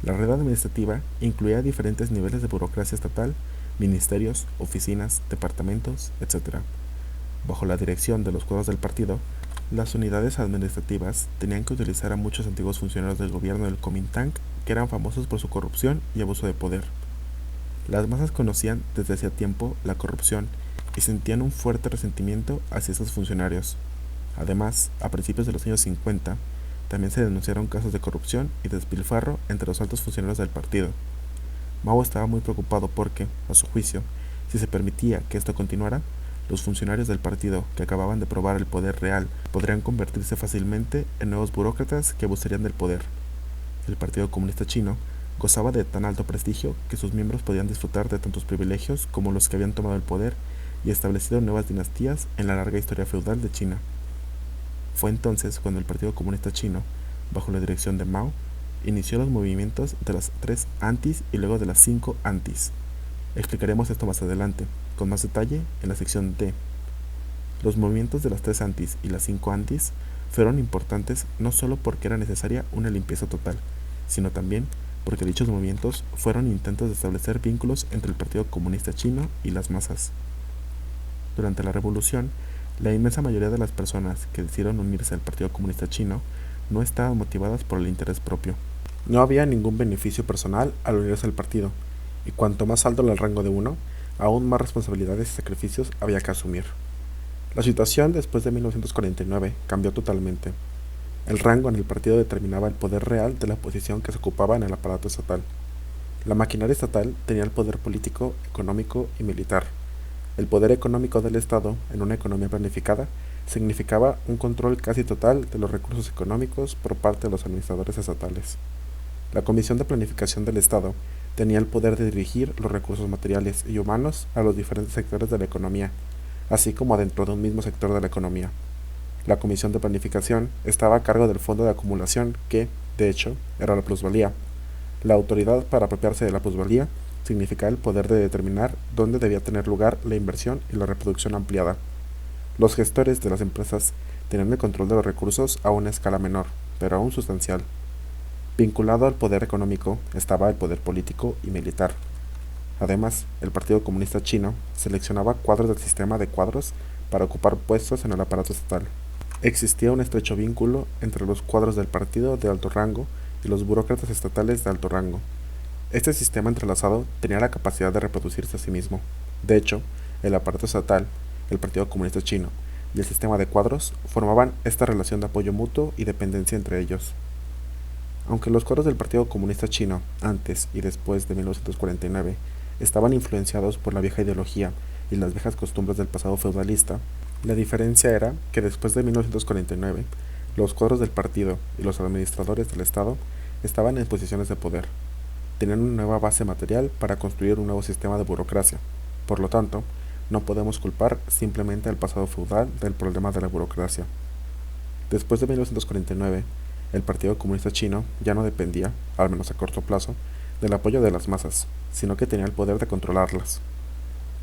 Speaker 1: La red administrativa incluía diferentes niveles de burocracia estatal ministerios, oficinas, departamentos, etc. Bajo la dirección de los cuadros del partido, las unidades administrativas tenían que utilizar a muchos antiguos funcionarios del gobierno del Kuomintang que eran famosos por su corrupción y abuso de poder. Las masas conocían desde hacía tiempo la corrupción y sentían un fuerte resentimiento hacia estos funcionarios. Además, a principios de los años 50, también se denunciaron casos de corrupción y despilfarro entre los altos funcionarios del partido. Mao estaba muy preocupado porque, a su juicio, si se permitía que esto continuara, los funcionarios del partido que acababan de probar el poder real podrían convertirse fácilmente en nuevos burócratas que abusarían del poder. El Partido Comunista Chino gozaba de tan alto prestigio que sus miembros podían disfrutar de tantos privilegios como los que habían tomado el poder y establecido nuevas dinastías en la larga historia feudal de China. Fue entonces cuando el Partido Comunista Chino, bajo la dirección de Mao, inició los movimientos de las 3 antis y luego de las 5 antis. Explicaremos esto más adelante, con más detalle, en la sección D. Los movimientos de las 3 antis y las 5 antis fueron importantes no solo porque era necesaria una limpieza total, sino también porque dichos movimientos fueron intentos de establecer vínculos entre el Partido Comunista Chino y las masas. Durante la Revolución, la inmensa mayoría de las personas que decidieron unirse al Partido Comunista Chino no estaban motivadas por el interés propio. No había ningún beneficio personal al unirse al partido, y cuanto más alto era el rango de uno, aún más responsabilidades y sacrificios había que asumir. La situación después de 1949 cambió totalmente. El rango en el partido determinaba el poder real de la posición que se ocupaba en el aparato estatal. La maquinaria estatal tenía el poder político, económico y militar. El poder económico del Estado, en una economía planificada, significaba un control casi total de los recursos económicos por parte de los administradores estatales. La Comisión de Planificación del Estado tenía el poder de dirigir los recursos materiales y humanos a los diferentes sectores de la economía, así como dentro de un mismo sector de la economía. La Comisión de Planificación estaba a cargo del fondo de acumulación que, de hecho, era la plusvalía. La autoridad para apropiarse de la plusvalía significaba el poder de determinar dónde debía tener lugar la inversión y la reproducción ampliada. Los gestores de las empresas tenían el control de los recursos a una escala menor, pero aún sustancial. Vinculado al poder económico estaba el poder político y militar. Además, el Partido Comunista Chino seleccionaba cuadros del sistema de cuadros para ocupar puestos en el aparato estatal. Existía un estrecho vínculo entre los cuadros del partido de alto rango y los burócratas estatales de alto rango. Este sistema entrelazado tenía la capacidad de reproducirse a sí mismo. De hecho, el aparato estatal, el Partido Comunista Chino y el sistema de cuadros formaban esta relación de apoyo mutuo y dependencia entre ellos. Aunque los cuadros del Partido Comunista Chino, antes y después de 1949, estaban influenciados por la vieja ideología y las viejas costumbres del pasado feudalista, la diferencia era que después de 1949, los cuadros del partido y los administradores del Estado estaban en posiciones de poder. Tenían una nueva base material para construir un nuevo sistema de burocracia. Por lo tanto, no podemos culpar simplemente al pasado feudal del problema de la burocracia. Después de 1949, el Partido Comunista Chino ya no dependía, al menos a corto plazo, del apoyo de las masas, sino que tenía el poder de controlarlas.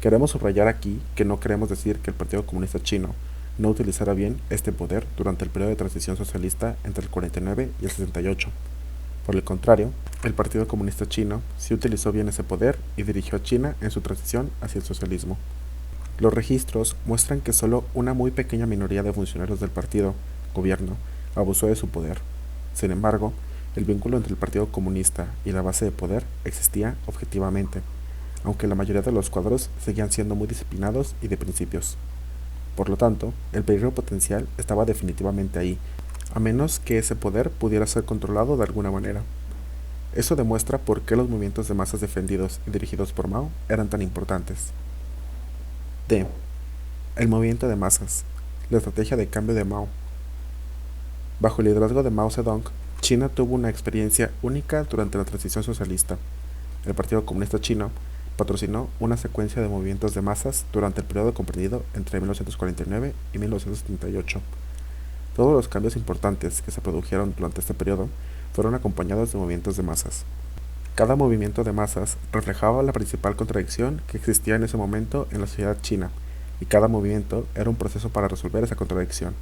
Speaker 1: Queremos subrayar aquí que no queremos decir que el Partido Comunista Chino no utilizara bien este poder durante el periodo de transición socialista entre el 49 y el 68. Por el contrario, el Partido Comunista Chino sí utilizó bien ese poder y dirigió a China en su transición hacia el socialismo. Los registros muestran que solo una muy pequeña minoría de funcionarios del partido, gobierno, abusó de su poder. Sin embargo, el vínculo entre el Partido Comunista y la base de poder existía objetivamente, aunque la mayoría de los cuadros seguían siendo muy disciplinados y de principios. Por lo tanto, el peligro potencial estaba definitivamente ahí, a menos que ese poder pudiera ser controlado de alguna manera. Eso demuestra por qué los movimientos de masas defendidos y dirigidos por Mao eran tan importantes. D. El movimiento de masas. La estrategia de cambio de Mao. Bajo el liderazgo de Mao Zedong, China tuvo una experiencia única durante la transición socialista. El Partido Comunista Chino patrocinó una secuencia de movimientos de masas durante el periodo comprendido entre 1949 y 1978. Todos los cambios importantes que se produjeron durante este periodo fueron acompañados de movimientos de masas. Cada movimiento de masas reflejaba la principal contradicción que existía en ese momento en la sociedad china, y cada movimiento era un proceso para resolver esa contradicción.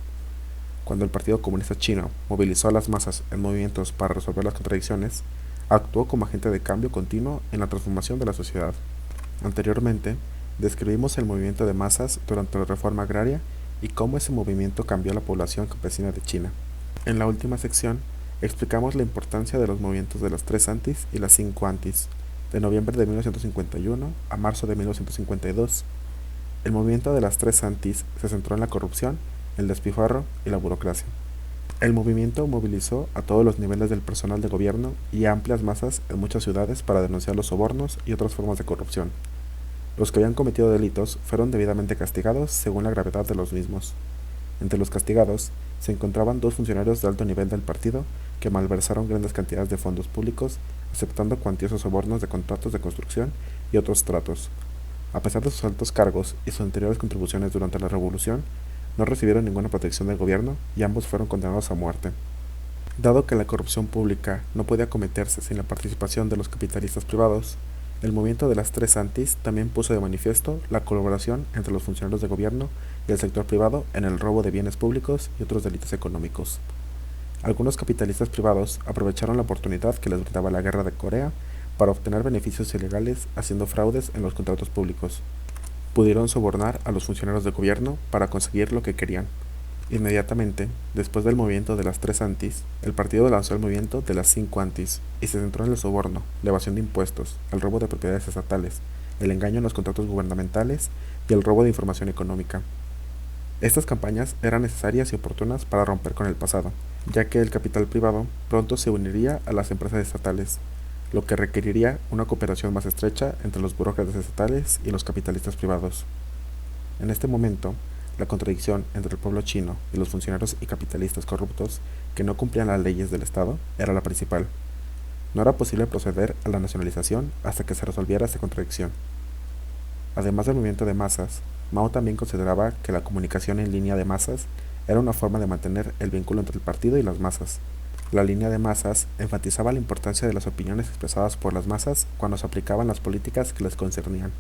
Speaker 1: Cuando el Partido Comunista Chino movilizó a las masas en movimientos para resolver las contradicciones, actuó como agente de cambio continuo en la transformación de la sociedad. Anteriormente, describimos el movimiento de masas durante la reforma agraria y cómo ese movimiento cambió la población campesina de China. En la última sección, explicamos la importancia de los movimientos de las tres antis y las cinco antis, de noviembre de 1951 a marzo de 1952. El movimiento de las tres antis se centró en la corrupción, el despilfarro y la burocracia. El movimiento movilizó a todos los niveles del personal de gobierno y a amplias masas en muchas ciudades para denunciar los sobornos y otras formas de corrupción. Los que habían cometido delitos fueron debidamente castigados según la gravedad de los mismos. Entre los castigados se encontraban dos funcionarios de alto nivel del partido que malversaron grandes cantidades de fondos públicos, aceptando cuantiosos sobornos de contratos de construcción y otros tratos. A pesar de sus altos cargos y sus anteriores contribuciones durante la revolución, no recibieron ninguna protección del gobierno y ambos fueron condenados a muerte. Dado que la corrupción pública no podía cometerse sin la participación de los capitalistas privados, el movimiento de las tres antis también puso de manifiesto la colaboración entre los funcionarios de gobierno y el sector privado en el robo de bienes públicos y otros delitos económicos. Algunos capitalistas privados aprovecharon la oportunidad que les brindaba la guerra de Corea para obtener beneficios ilegales haciendo fraudes en los contratos públicos. Pudieron sobornar a los funcionarios de gobierno para conseguir lo que querían. Inmediatamente, después del movimiento de las tres antis, el partido lanzó el movimiento de las cinco antis y se centró en el soborno, la evasión de impuestos, el robo de propiedades estatales, el engaño en los contratos gubernamentales y el robo de información económica. Estas campañas eran necesarias y oportunas para romper con el pasado, ya que el capital privado pronto se uniría a las empresas estatales, lo que requeriría una cooperación más estrecha entre los burócratas estatales y los capitalistas privados. En este momento, la contradicción entre el pueblo chino y los funcionarios y capitalistas corruptos que no cumplían las leyes del Estado era la principal. No era posible proceder a la nacionalización hasta que se resolviera esta contradicción. Además del movimiento de masas, Mao también consideraba que la comunicación en línea de masas era una forma de mantener el vínculo entre el partido y las masas. La línea de masas enfatizaba la importancia de las opiniones expresadas por las masas cuando se aplicaban las políticas que les concernían.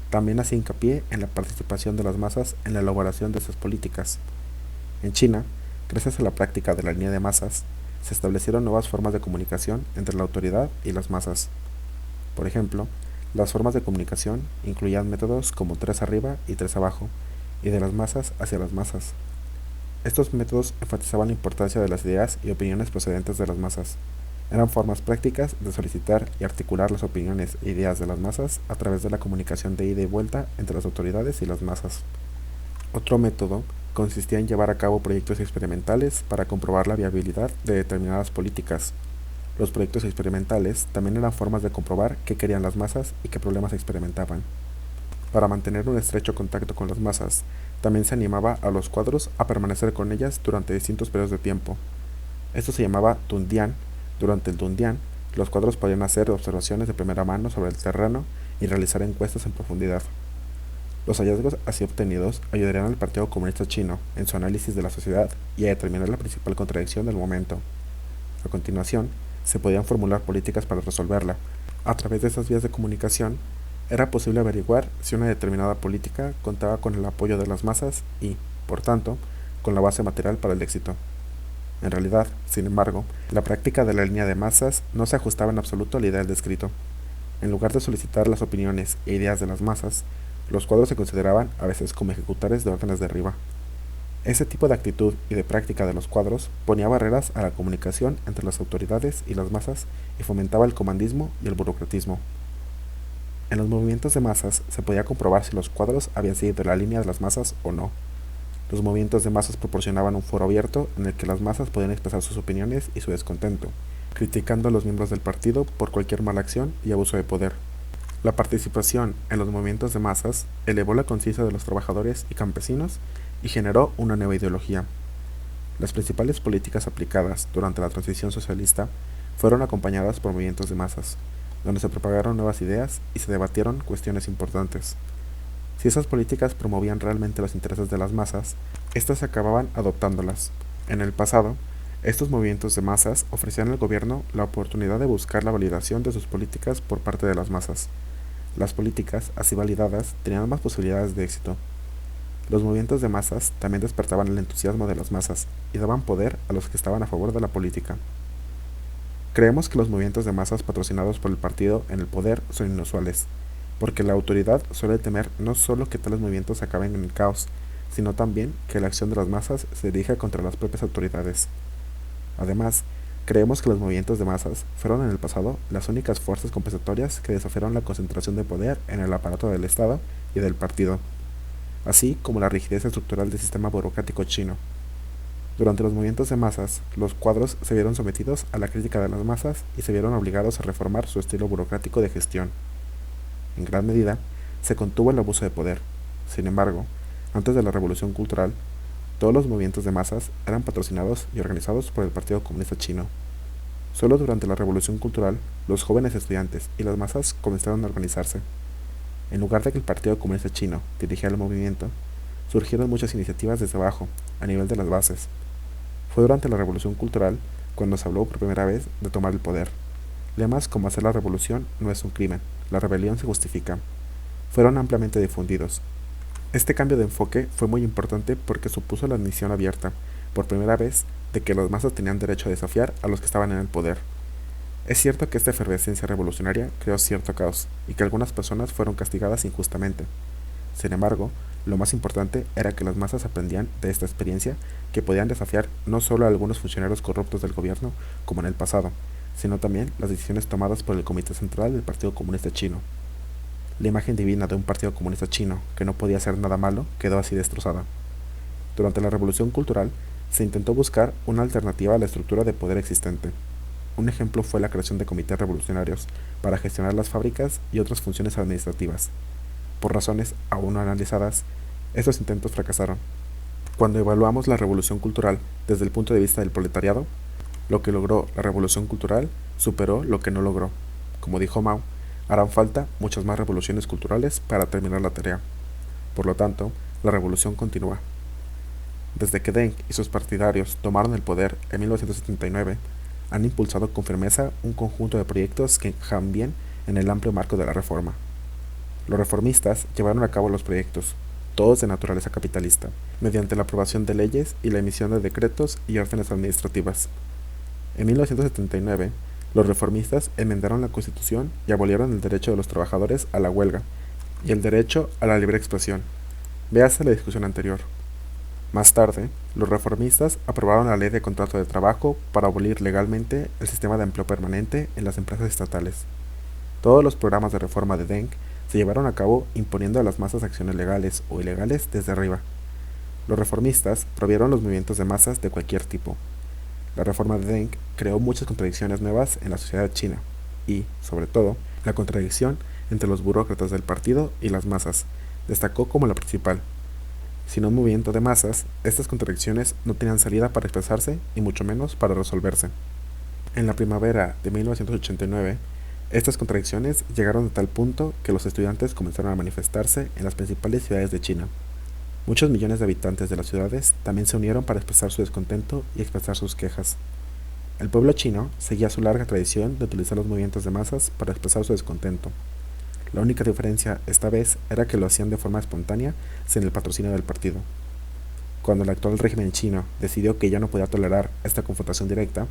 Speaker 1: También hacía hincapié en la participación de las masas en la elaboración de esas políticas. En China, gracias a la práctica de la línea de masas, se establecieron nuevas formas de comunicación entre la autoridad y las masas. Por ejemplo, las formas de comunicación incluían métodos como tres arriba y tres abajo, y de las masas hacia las masas. Estos métodos enfatizaban la importancia de las ideas y opiniones procedentes de las masas. Eran formas prácticas de solicitar y articular las opiniones e ideas de las masas a través de la comunicación de ida y vuelta entre las autoridades y las masas. Otro método consistía en llevar a cabo proyectos experimentales para comprobar la viabilidad de determinadas políticas. Los proyectos experimentales también eran formas de comprobar qué querían las masas y qué problemas experimentaban. Para mantener un estrecho contacto con las masas, también se animaba a los cuadros a permanecer con ellas durante distintos periodos de tiempo. Esto se llamaba Dundian. Durante el Dundian, los cuadros podían hacer observaciones de primera mano sobre el terreno y realizar encuestas en profundidad. Los hallazgos así obtenidos ayudarían al Partido Comunista Chino en su análisis de la sociedad y a determinar la principal contradicción del momento. A continuación, se podían formular políticas para resolverla. A través de estas vías de comunicación, era posible averiguar si una determinada política contaba con el apoyo de las masas y, por tanto, con la base material para el éxito. En realidad, sin embargo, la práctica de la línea de masas no se ajustaba en absoluto a la idea del descrito. En lugar de solicitar las opiniones e ideas de las masas, los cuadros se consideraban a veces como ejecutores de órdenes de arriba. Ese tipo de actitud y de práctica de los cuadros ponía barreras a la comunicación entre las autoridades y las masas y fomentaba el comandismo y el burocratismo. En los movimientos de masas se podía comprobar si los cuadros habían seguido la línea de las masas o no. Los movimientos de masas proporcionaban un foro abierto en el que las masas podían expresar sus opiniones y su descontento, criticando a los miembros del partido por cualquier mala acción y abuso de poder. La participación en los movimientos de masas elevó la conciencia de los trabajadores y campesinos y generó una nueva ideología. Las principales políticas aplicadas durante la transición socialista fueron acompañadas por movimientos de masas, donde se propagaron nuevas ideas y se debatieron cuestiones importantes. Si esas políticas promovían realmente los intereses de las masas, éstas acababan adoptándolas. En el pasado, estos movimientos de masas ofrecían al gobierno la oportunidad de buscar la validación de sus políticas por parte de las masas. Las políticas, así validadas, tenían más posibilidades de éxito. Los movimientos de masas también despertaban el entusiasmo de las masas y daban poder a los que estaban a favor de la política. Creemos que los movimientos de masas patrocinados por el partido en el poder son inusuales. porque la autoridad suele temer no solo que tales movimientos acaben en el caos, sino también que la acción de las masas se dirija contra las propias autoridades. Además, creemos que los movimientos de masas fueron en el pasado las únicas fuerzas compensatorias que desafiaron la concentración de poder en el aparato del Estado y del partido, así como la rigidez estructural del sistema burocrático chino. Durante los movimientos de masas, los cuadros se vieron sometidos a la crítica de las masas y se vieron obligados a reformar su estilo burocrático de gestión. En gran medida, se contuvo el abuso de poder. Sin embargo, antes de la Revolución Cultural, todos los movimientos de masas eran patrocinados y organizados por el Partido Comunista Chino. Solo durante la Revolución Cultural, los jóvenes estudiantes y las masas comenzaron a organizarse. En lugar de que el Partido Comunista Chino dirigiera el movimiento, surgieron muchas iniciativas desde abajo, a nivel de las bases. Fue durante la Revolución Cultural cuando se habló por primera vez de tomar el poder. Lemas como hacer la revolución no es un crimen, la rebelión se justifica, fueron ampliamente difundidos. Este cambio de enfoque fue muy importante porque supuso la admisión abierta, por primera vez, de que las masas tenían derecho a desafiar a los que estaban en el poder. Es cierto que esta efervescencia revolucionaria creó cierto caos y que algunas personas fueron castigadas injustamente. Sin embargo, lo más importante era que las masas aprendían de esta experiencia que podían desafiar no solo a algunos funcionarios corruptos del gobierno, como en el pasado, sino también las decisiones tomadas por el Comité Central del Partido Comunista Chino. La imagen divina de un Partido Comunista Chino que no podía hacer nada malo quedó así destrozada. Durante la Revolución Cultural, se intentó buscar una alternativa a la estructura de poder existente. Un ejemplo fue la creación de comités revolucionarios para gestionar las fábricas y otras funciones administrativas. Por razones aún no analizadas, estos intentos fracasaron. Cuando evaluamos la Revolución Cultural desde el punto de vista del proletariado, lo que logró la Revolución Cultural superó lo que no logró. Como dijo Mao, harán falta muchas más revoluciones culturales para terminar la tarea. Por lo tanto, la revolución continúa. Desde que Deng y sus partidarios tomaron el poder en 1979, han impulsado con firmeza un conjunto de proyectos que encajan bien en el amplio marco de la reforma. Los reformistas llevaron a cabo los proyectos, todos de naturaleza capitalista, mediante la aprobación de leyes y la emisión de decretos y órdenes administrativas. En 1979, los reformistas enmendaron la Constitución y abolieron el derecho de los trabajadores a la huelga y el derecho a la libre expresión. Véase la discusión anterior. Más tarde, los reformistas aprobaron la Ley de Contrato de Trabajo para abolir legalmente el sistema de empleo permanente en las empresas estatales. Todos los programas de reforma de Deng se llevaron a cabo imponiendo a las masas acciones legales o ilegales desde arriba. Los reformistas prohibieron los movimientos de masas de cualquier tipo. La reforma de Deng creó muchas contradicciones nuevas en la sociedad china y, sobre todo, la contradicción entre los burócratas del partido y las masas destacó como la principal. Sin un movimiento de masas, estas contradicciones no tenían salida para expresarse y mucho menos para resolverse. En la primavera de 1989, estas contradicciones llegaron a tal punto que los estudiantes comenzaron a manifestarse en las principales ciudades de China. Muchos millones de habitantes de las ciudades también se unieron para expresar su descontento y expresar sus quejas. El pueblo chino seguía su larga tradición de utilizar los movimientos de masas para expresar su descontento. La única diferencia esta vez era que lo hacían de forma espontánea sin el patrocinio del partido. Cuando el actual régimen chino decidió que ya no podía tolerar esta confrontación directa,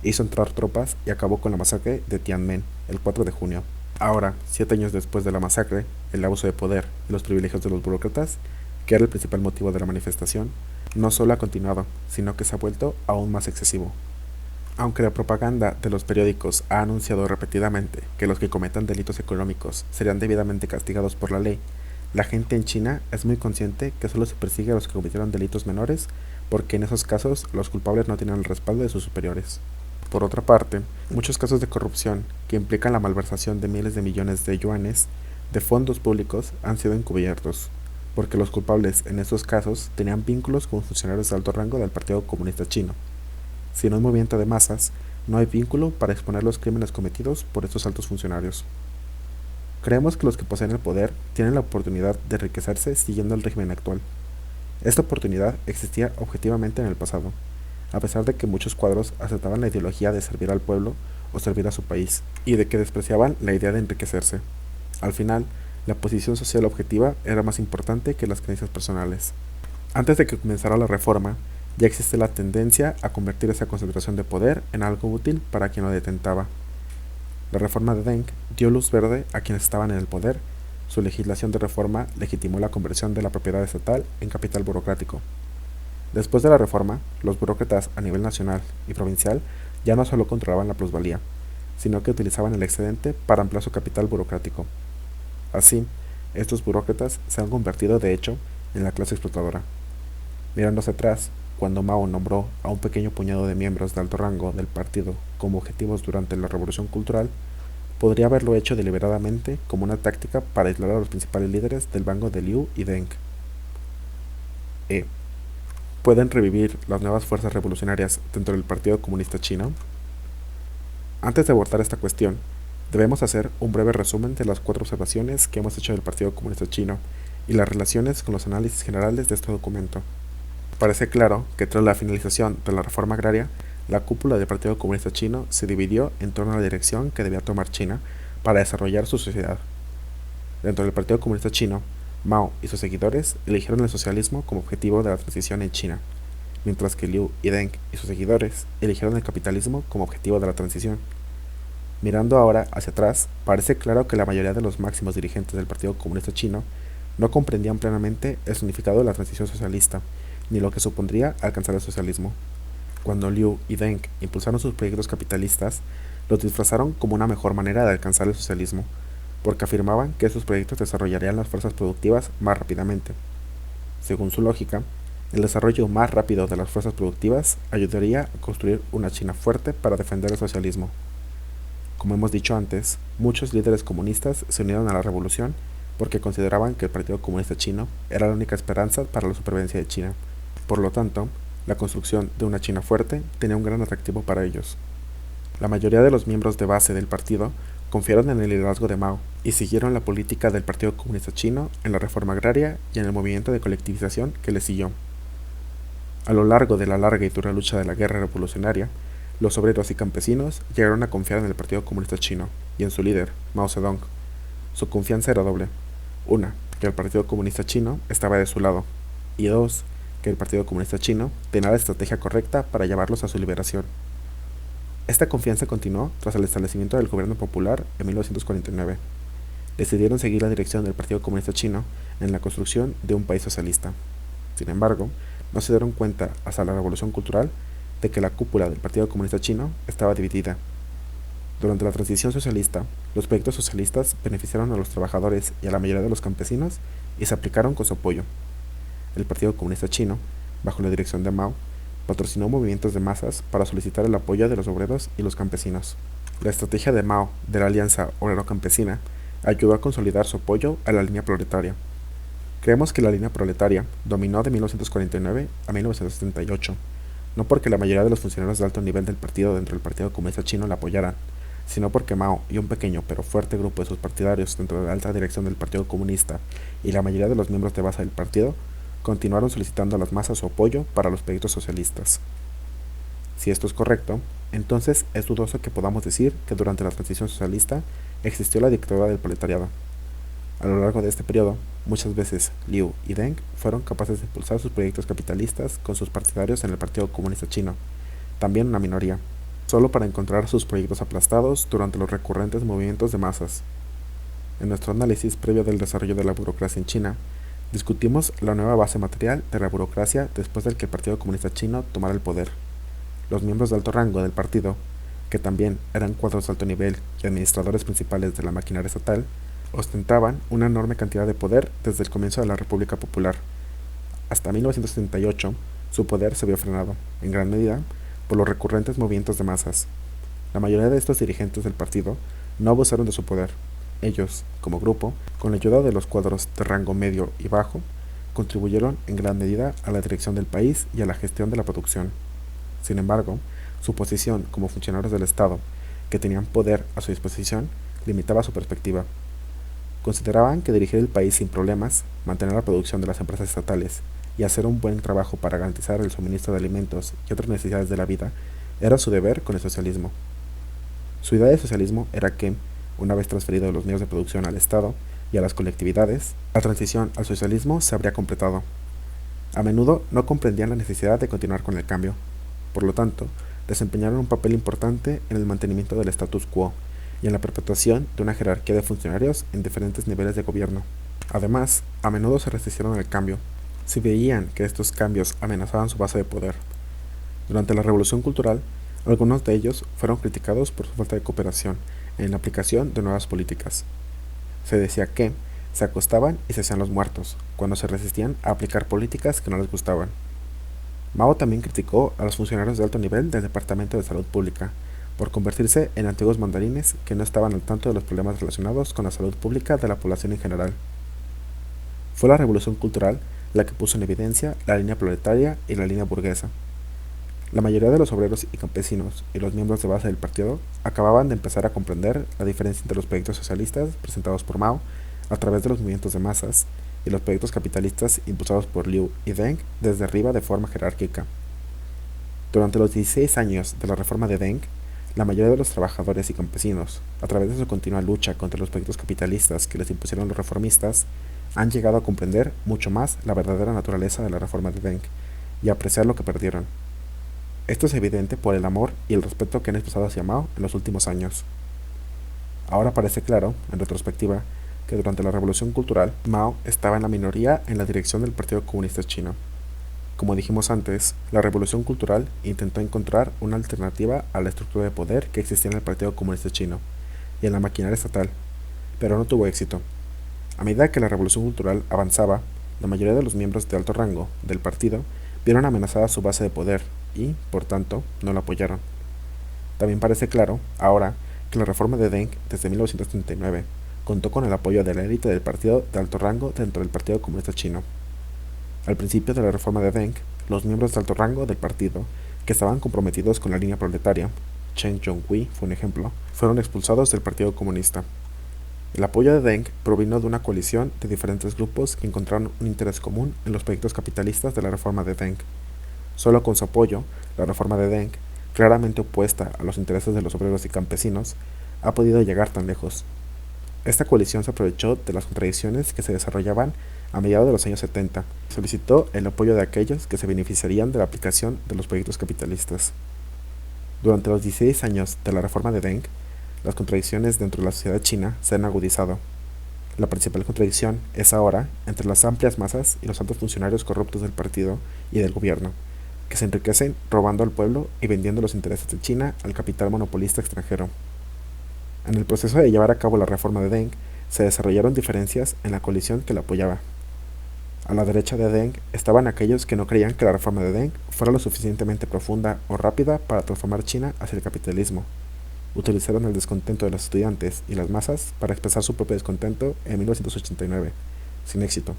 Speaker 1: hizo entrar tropas y acabó con la masacre de Tiananmen el 4 de junio. Ahora, 7 años después de la masacre, el abuso de poder y los privilegios de los burócratas, que era el principal motivo de la manifestación, no solo ha continuado, sino que se ha vuelto aún más excesivo. Aunque la propaganda de los periódicos ha anunciado repetidamente que los que cometan delitos económicos serían debidamente castigados por la ley, la gente en China es muy consciente que solo se persigue a los que cometieron delitos menores, porque en esos casos los culpables no tienen el respaldo de sus superiores. Por otra parte, muchos casos de corrupción que implican la malversación de miles de millones de yuanes de fondos públicos han sido encubiertos, porque los culpables en estos casos tenían vínculos con funcionarios de alto rango del Partido Comunista Chino. Sin un movimiento de masas, no hay vínculo para exponer los crímenes cometidos por estos altos funcionarios. Creemos que los que poseen el poder tienen la oportunidad de enriquecerse siguiendo el régimen actual. Esta oportunidad existía objetivamente en el pasado, a pesar de que muchos cuadros aceptaban la ideología de servir al pueblo o servir a su país, y de que despreciaban la idea de enriquecerse. Al final, la posición social objetiva era más importante que las creencias personales. Antes de que comenzara la reforma, ya existe la tendencia a convertir esa concentración de poder en algo útil para quien lo detentaba. La reforma de Deng dio luz verde a quienes estaban en el poder Su legislación de reforma legitimó la conversión de la propiedad estatal en capital burocrático. Después de la reforma, los burócratas a nivel nacional y provincial ya no solo controlaban la plusvalía, sino que utilizaban el excedente para ampliar su capital burocrático. Así, estos burócratas se han convertido de hecho en la clase explotadora. Mirándose atrás, cuando Mao nombró a un pequeño puñado de miembros de alto rango del partido como objetivos durante la Revolución Cultural, podría haberlo hecho deliberadamente como una táctica para aislar a los principales líderes del bando de Liu y Deng. ¿Pueden revivir las nuevas fuerzas revolucionarias dentro del Partido Comunista Chino? Antes de abordar esta cuestión, debemos hacer un breve resumen de las 4 observaciones que hemos hecho del Partido Comunista Chino y las relaciones con los análisis generales de este documento. Parece claro que tras la finalización de la reforma agraria, la cúpula del Partido Comunista Chino se dividió en torno a la dirección que debía tomar China para desarrollar su sociedad. Dentro del Partido Comunista Chino, Mao y sus seguidores eligieron el socialismo como objetivo de la transición en China, mientras que Liu y Deng y sus seguidores eligieron el capitalismo como objetivo de la transición. Mirando ahora hacia atrás, parece claro que la mayoría de los máximos dirigentes del Partido Comunista Chino no comprendían plenamente el significado de la transición socialista, ni lo que supondría alcanzar el socialismo. Cuando Liu y Deng impulsaron sus proyectos capitalistas, los disfrazaron como una mejor manera de alcanzar el socialismo, porque afirmaban que esos proyectos desarrollarían las fuerzas productivas más rápidamente. Según su lógica, el desarrollo más rápido de las fuerzas productivas ayudaría a construir una China fuerte para defender el socialismo. Como hemos dicho antes, muchos líderes comunistas se unieron a la revolución porque consideraban que el Partido Comunista Chino era la única esperanza para la supervivencia de China. Por lo tanto, la construcción de una China fuerte tenía un gran atractivo para ellos. La mayoría de los miembros de base del partido confiaron en el liderazgo de Mao y siguieron la política del Partido Comunista Chino en la reforma agraria y en el movimiento de colectivización que le siguió. A lo largo de la larga y dura lucha de la guerra revolucionaria, los obreros y campesinos llegaron a confiar en el Partido Comunista Chino y en su líder, Mao Zedong. Su confianza era doble. 1. Que el Partido Comunista Chino estaba de su lado. Y 2. Que el Partido Comunista Chino tenía la estrategia correcta para llevarlos a su liberación. Esta confianza continuó tras el establecimiento del gobierno popular en 1949. Decidieron seguir la dirección del Partido Comunista Chino en la construcción de un país socialista. Sin embargo, no se dieron cuenta hasta la Revolución Cultural de que la cúpula del Partido Comunista Chino estaba dividida. Durante la transición socialista, los proyectos socialistas beneficiaron a los trabajadores y a la mayoría de los campesinos y se aplicaron con su apoyo. El Partido Comunista Chino, bajo la dirección de Mao, patrocinó movimientos de masas para solicitar el apoyo de los obreros y los campesinos. La estrategia de Mao de la Alianza Obrero-Campesina ayudó a consolidar su apoyo a la línea proletaria. Creemos que la línea proletaria dominó de 1949 a 1978, no porque la mayoría de los funcionarios de alto nivel del partido dentro del Partido Comunista Chino la apoyaran, sino porque Mao y un pequeño pero fuerte grupo de sus partidarios dentro de la alta dirección del Partido Comunista y la mayoría de los miembros de base del partido continuaron solicitando a las masas su apoyo para los proyectos socialistas. Si esto es correcto, entonces es dudoso que podamos decir que durante la transición socialista existió la dictadura del proletariado. A lo largo de este periodo, muchas veces Liu y Deng fueron capaces de impulsar sus proyectos capitalistas con sus partidarios en el Partido Comunista Chino, también una minoría, solo para encontrar sus proyectos aplastados durante los recurrentes movimientos de masas. En nuestro análisis previo del desarrollo de la burocracia en China, discutimos la nueva base material de la burocracia después de que el Partido Comunista Chino tomara el poder. Los miembros de alto rango del partido, que también eran cuadros de alto nivel y administradores principales de la maquinaria estatal, ostentaban una enorme cantidad de poder desde el comienzo de la República Popular. Hasta 1978, su poder se vio frenado, en gran medida, por los recurrentes movimientos de masas. La mayoría de estos dirigentes del partido no abusaron de su poder. Ellos, como grupo, con la ayuda de los cuadros de rango medio y bajo, contribuyeron en gran medida a la dirección del país y a la gestión de la producción. Sin embargo, su posición como funcionarios del Estado, que tenían poder a su disposición, limitaba su perspectiva. Consideraban que dirigir el país sin problemas, mantener la producción de las empresas estatales y hacer un buen trabajo para garantizar el suministro de alimentos y otras necesidades de la vida era su deber con el socialismo. Su idea de socialismo era que, una vez transferidos los medios de producción al Estado y a las colectividades, la transición al socialismo se habría completado. A menudo no comprendían la necesidad de continuar con el cambio. Por lo tanto, desempeñaron un papel importante en el mantenimiento del status quo y en la perpetuación de una jerarquía de funcionarios en diferentes niveles de gobierno. Además, a menudo se resistieron al cambio, si veían que estos cambios amenazaban su base de poder. Durante la Revolución Cultural, algunos de ellos fueron criticados por su falta de cooperación en la aplicación de nuevas políticas. Se decía que se acostaban y se hacían los muertos cuando se resistían a aplicar políticas que no les gustaban. Mao también criticó a los funcionarios de alto nivel del Departamento de Salud Pública por convertirse en antiguos mandarines que no estaban al tanto de los problemas relacionados con la salud pública de la población en general. Fue la Revolución Cultural la que puso en evidencia la línea proletaria y la línea burguesa. La mayoría de los obreros y campesinos y los miembros de base del partido acababan de empezar a comprender la diferencia entre los proyectos socialistas presentados por Mao a través de los movimientos de masas y los proyectos capitalistas impulsados por Liu y Deng desde arriba de forma jerárquica. Durante los 16 años de la reforma de Deng, la mayoría de los trabajadores y campesinos, a través de su continua lucha contra los proyectos capitalistas que les impusieron los reformistas, han llegado a comprender mucho más la verdadera naturaleza de la reforma de Deng y a apreciar lo que perdieron. Esto es evidente por el amor y el respeto que han expresado hacia Mao en los últimos años. Ahora parece claro, en retrospectiva, que durante la Revolución Cultural, Mao estaba en la minoría en la dirección del Partido Comunista Chino. Como dijimos antes, la Revolución Cultural intentó encontrar una alternativa a la estructura de poder que existía en el Partido Comunista Chino y en la maquinaria estatal, pero no tuvo éxito. A medida que la Revolución Cultural avanzaba, la mayoría de los miembros de alto rango del partido vieron amenazada su base de poder y, por tanto, no la apoyaron. También parece claro, ahora, que la reforma de Deng desde 1939 contó con el apoyo de la élite del partido de alto rango dentro del Partido Comunista Chino. Al principio de la reforma de Deng, los miembros de alto rango del partido, que estaban comprometidos con la línea proletaria, Chen Zhonghui fue un ejemplo, fueron expulsados del Partido Comunista. El apoyo de Deng provino de una coalición de diferentes grupos que encontraron un interés común en los proyectos capitalistas de la reforma de Deng. Solo con su apoyo, la reforma de Deng, claramente opuesta a los intereses de los obreros y campesinos, ha podido llegar tan lejos. Esta coalición se aprovechó de las contradicciones que se desarrollaban a mediados de los años 70 y solicitó el apoyo de aquellos que se beneficiarían de la aplicación de los proyectos capitalistas. Durante los 16 años de la reforma de Deng, las contradicciones dentro de la sociedad china se han agudizado. La principal contradicción es ahora entre las amplias masas y los altos funcionarios corruptos del partido y del gobierno, que se enriquecen robando al pueblo y vendiendo los intereses de China al capital monopolista extranjero. En el proceso de llevar a cabo la reforma de Deng, se desarrollaron diferencias en la coalición que la apoyaba. A la derecha de Deng estaban aquellos que no creían que la reforma de Deng fuera lo suficientemente profunda o rápida para transformar China hacia el capitalismo. Utilizaron el descontento de los estudiantes y las masas para expresar su propio descontento en 1989, sin éxito.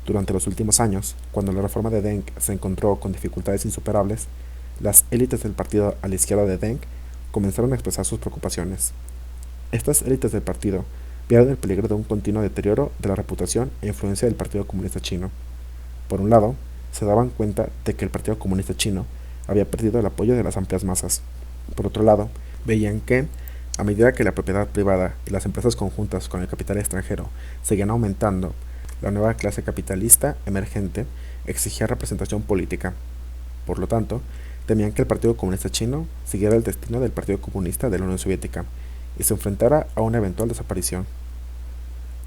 Speaker 1: Durante los últimos años, cuando la reforma de Deng se encontró con dificultades insuperables, las élites del partido a la izquierda de Deng comenzaron a expresar sus preocupaciones. Estas élites del partido vieron el peligro de un continuo deterioro de la reputación e influencia del Partido Comunista Chino. Por un lado, se daban cuenta de que el Partido Comunista Chino había perdido el apoyo de las amplias masas. Por otro lado, veían que, a medida que la propiedad privada y las empresas conjuntas con el capital extranjero seguían aumentando, la nueva clase capitalista emergente exigía representación política. Por lo tanto, temían que el Partido Comunista Chino siguiera el destino del Partido Comunista de la Unión Soviética y se enfrentara a una eventual desaparición.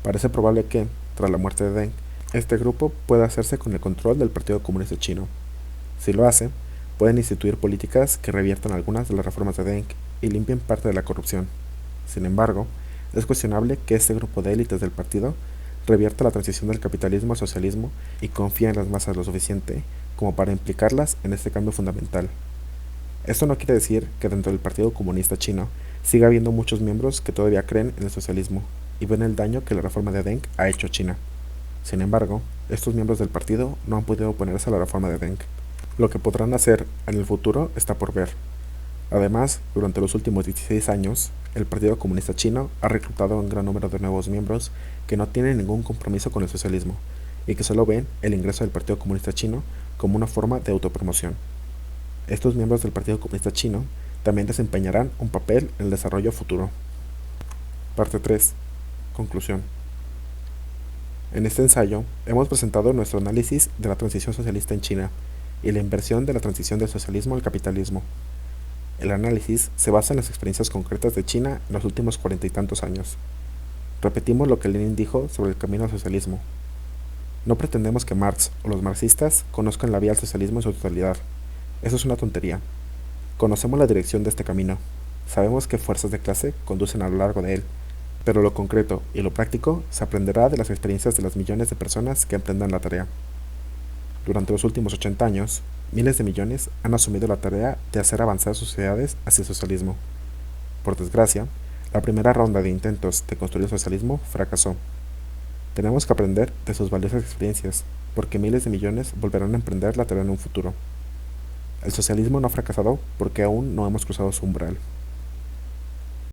Speaker 1: Parece probable que, tras la muerte de Deng, este grupo pueda hacerse con el control del Partido Comunista Chino. Si lo hace, pueden instituir políticas que reviertan algunas de las reformas de Deng y limpien parte de la corrupción. Sin embargo, es cuestionable que este grupo de élites del partido revierta la transición del capitalismo al socialismo y confía en las masas lo suficiente como para implicarlas en este cambio fundamental. Esto no quiere decir que dentro del Partido Comunista Chino siga habiendo muchos miembros que todavía creen en el socialismo y ven el daño que la reforma de Deng ha hecho a China. Sin embargo, estos miembros del partido no han podido oponerse a la reforma de Deng. Lo que podrán hacer en el futuro está por ver. Además, durante los últimos 16 años, el Partido Comunista Chino ha reclutado un gran número de nuevos miembros que no tienen ningún compromiso con el socialismo y que solo ven el ingreso del Partido Comunista Chino como una forma de autopromoción. Estos miembros del Partido Comunista Chino también desempeñarán un papel en el desarrollo futuro. Parte 3. Conclusión. En este ensayo hemos presentado nuestro análisis de la transición socialista en China y la inversión de la transición del socialismo al capitalismo. El análisis se basa en las experiencias concretas de China en los últimos 40 y tantos años. Repetimos lo que Lenin dijo sobre el camino al socialismo. No pretendemos que Marx o los marxistas conozcan la vía al socialismo en su totalidad. Eso es una tontería. Conocemos la dirección de este camino. Sabemos qué fuerzas de clase conducen a lo largo de él, pero lo concreto y lo práctico se aprenderá de las experiencias de las millones de personas que emprendan la tarea. Durante los últimos 80 años, miles de millones han asumido la tarea de hacer avanzar sus sociedades hacia el socialismo. Por desgracia, la primera ronda de intentos de construir el socialismo fracasó. Tenemos que aprender de sus valiosas experiencias, porque miles de millones volverán a emprender la tarea en un futuro. El socialismo no ha fracasado porque aún no hemos cruzado su umbral.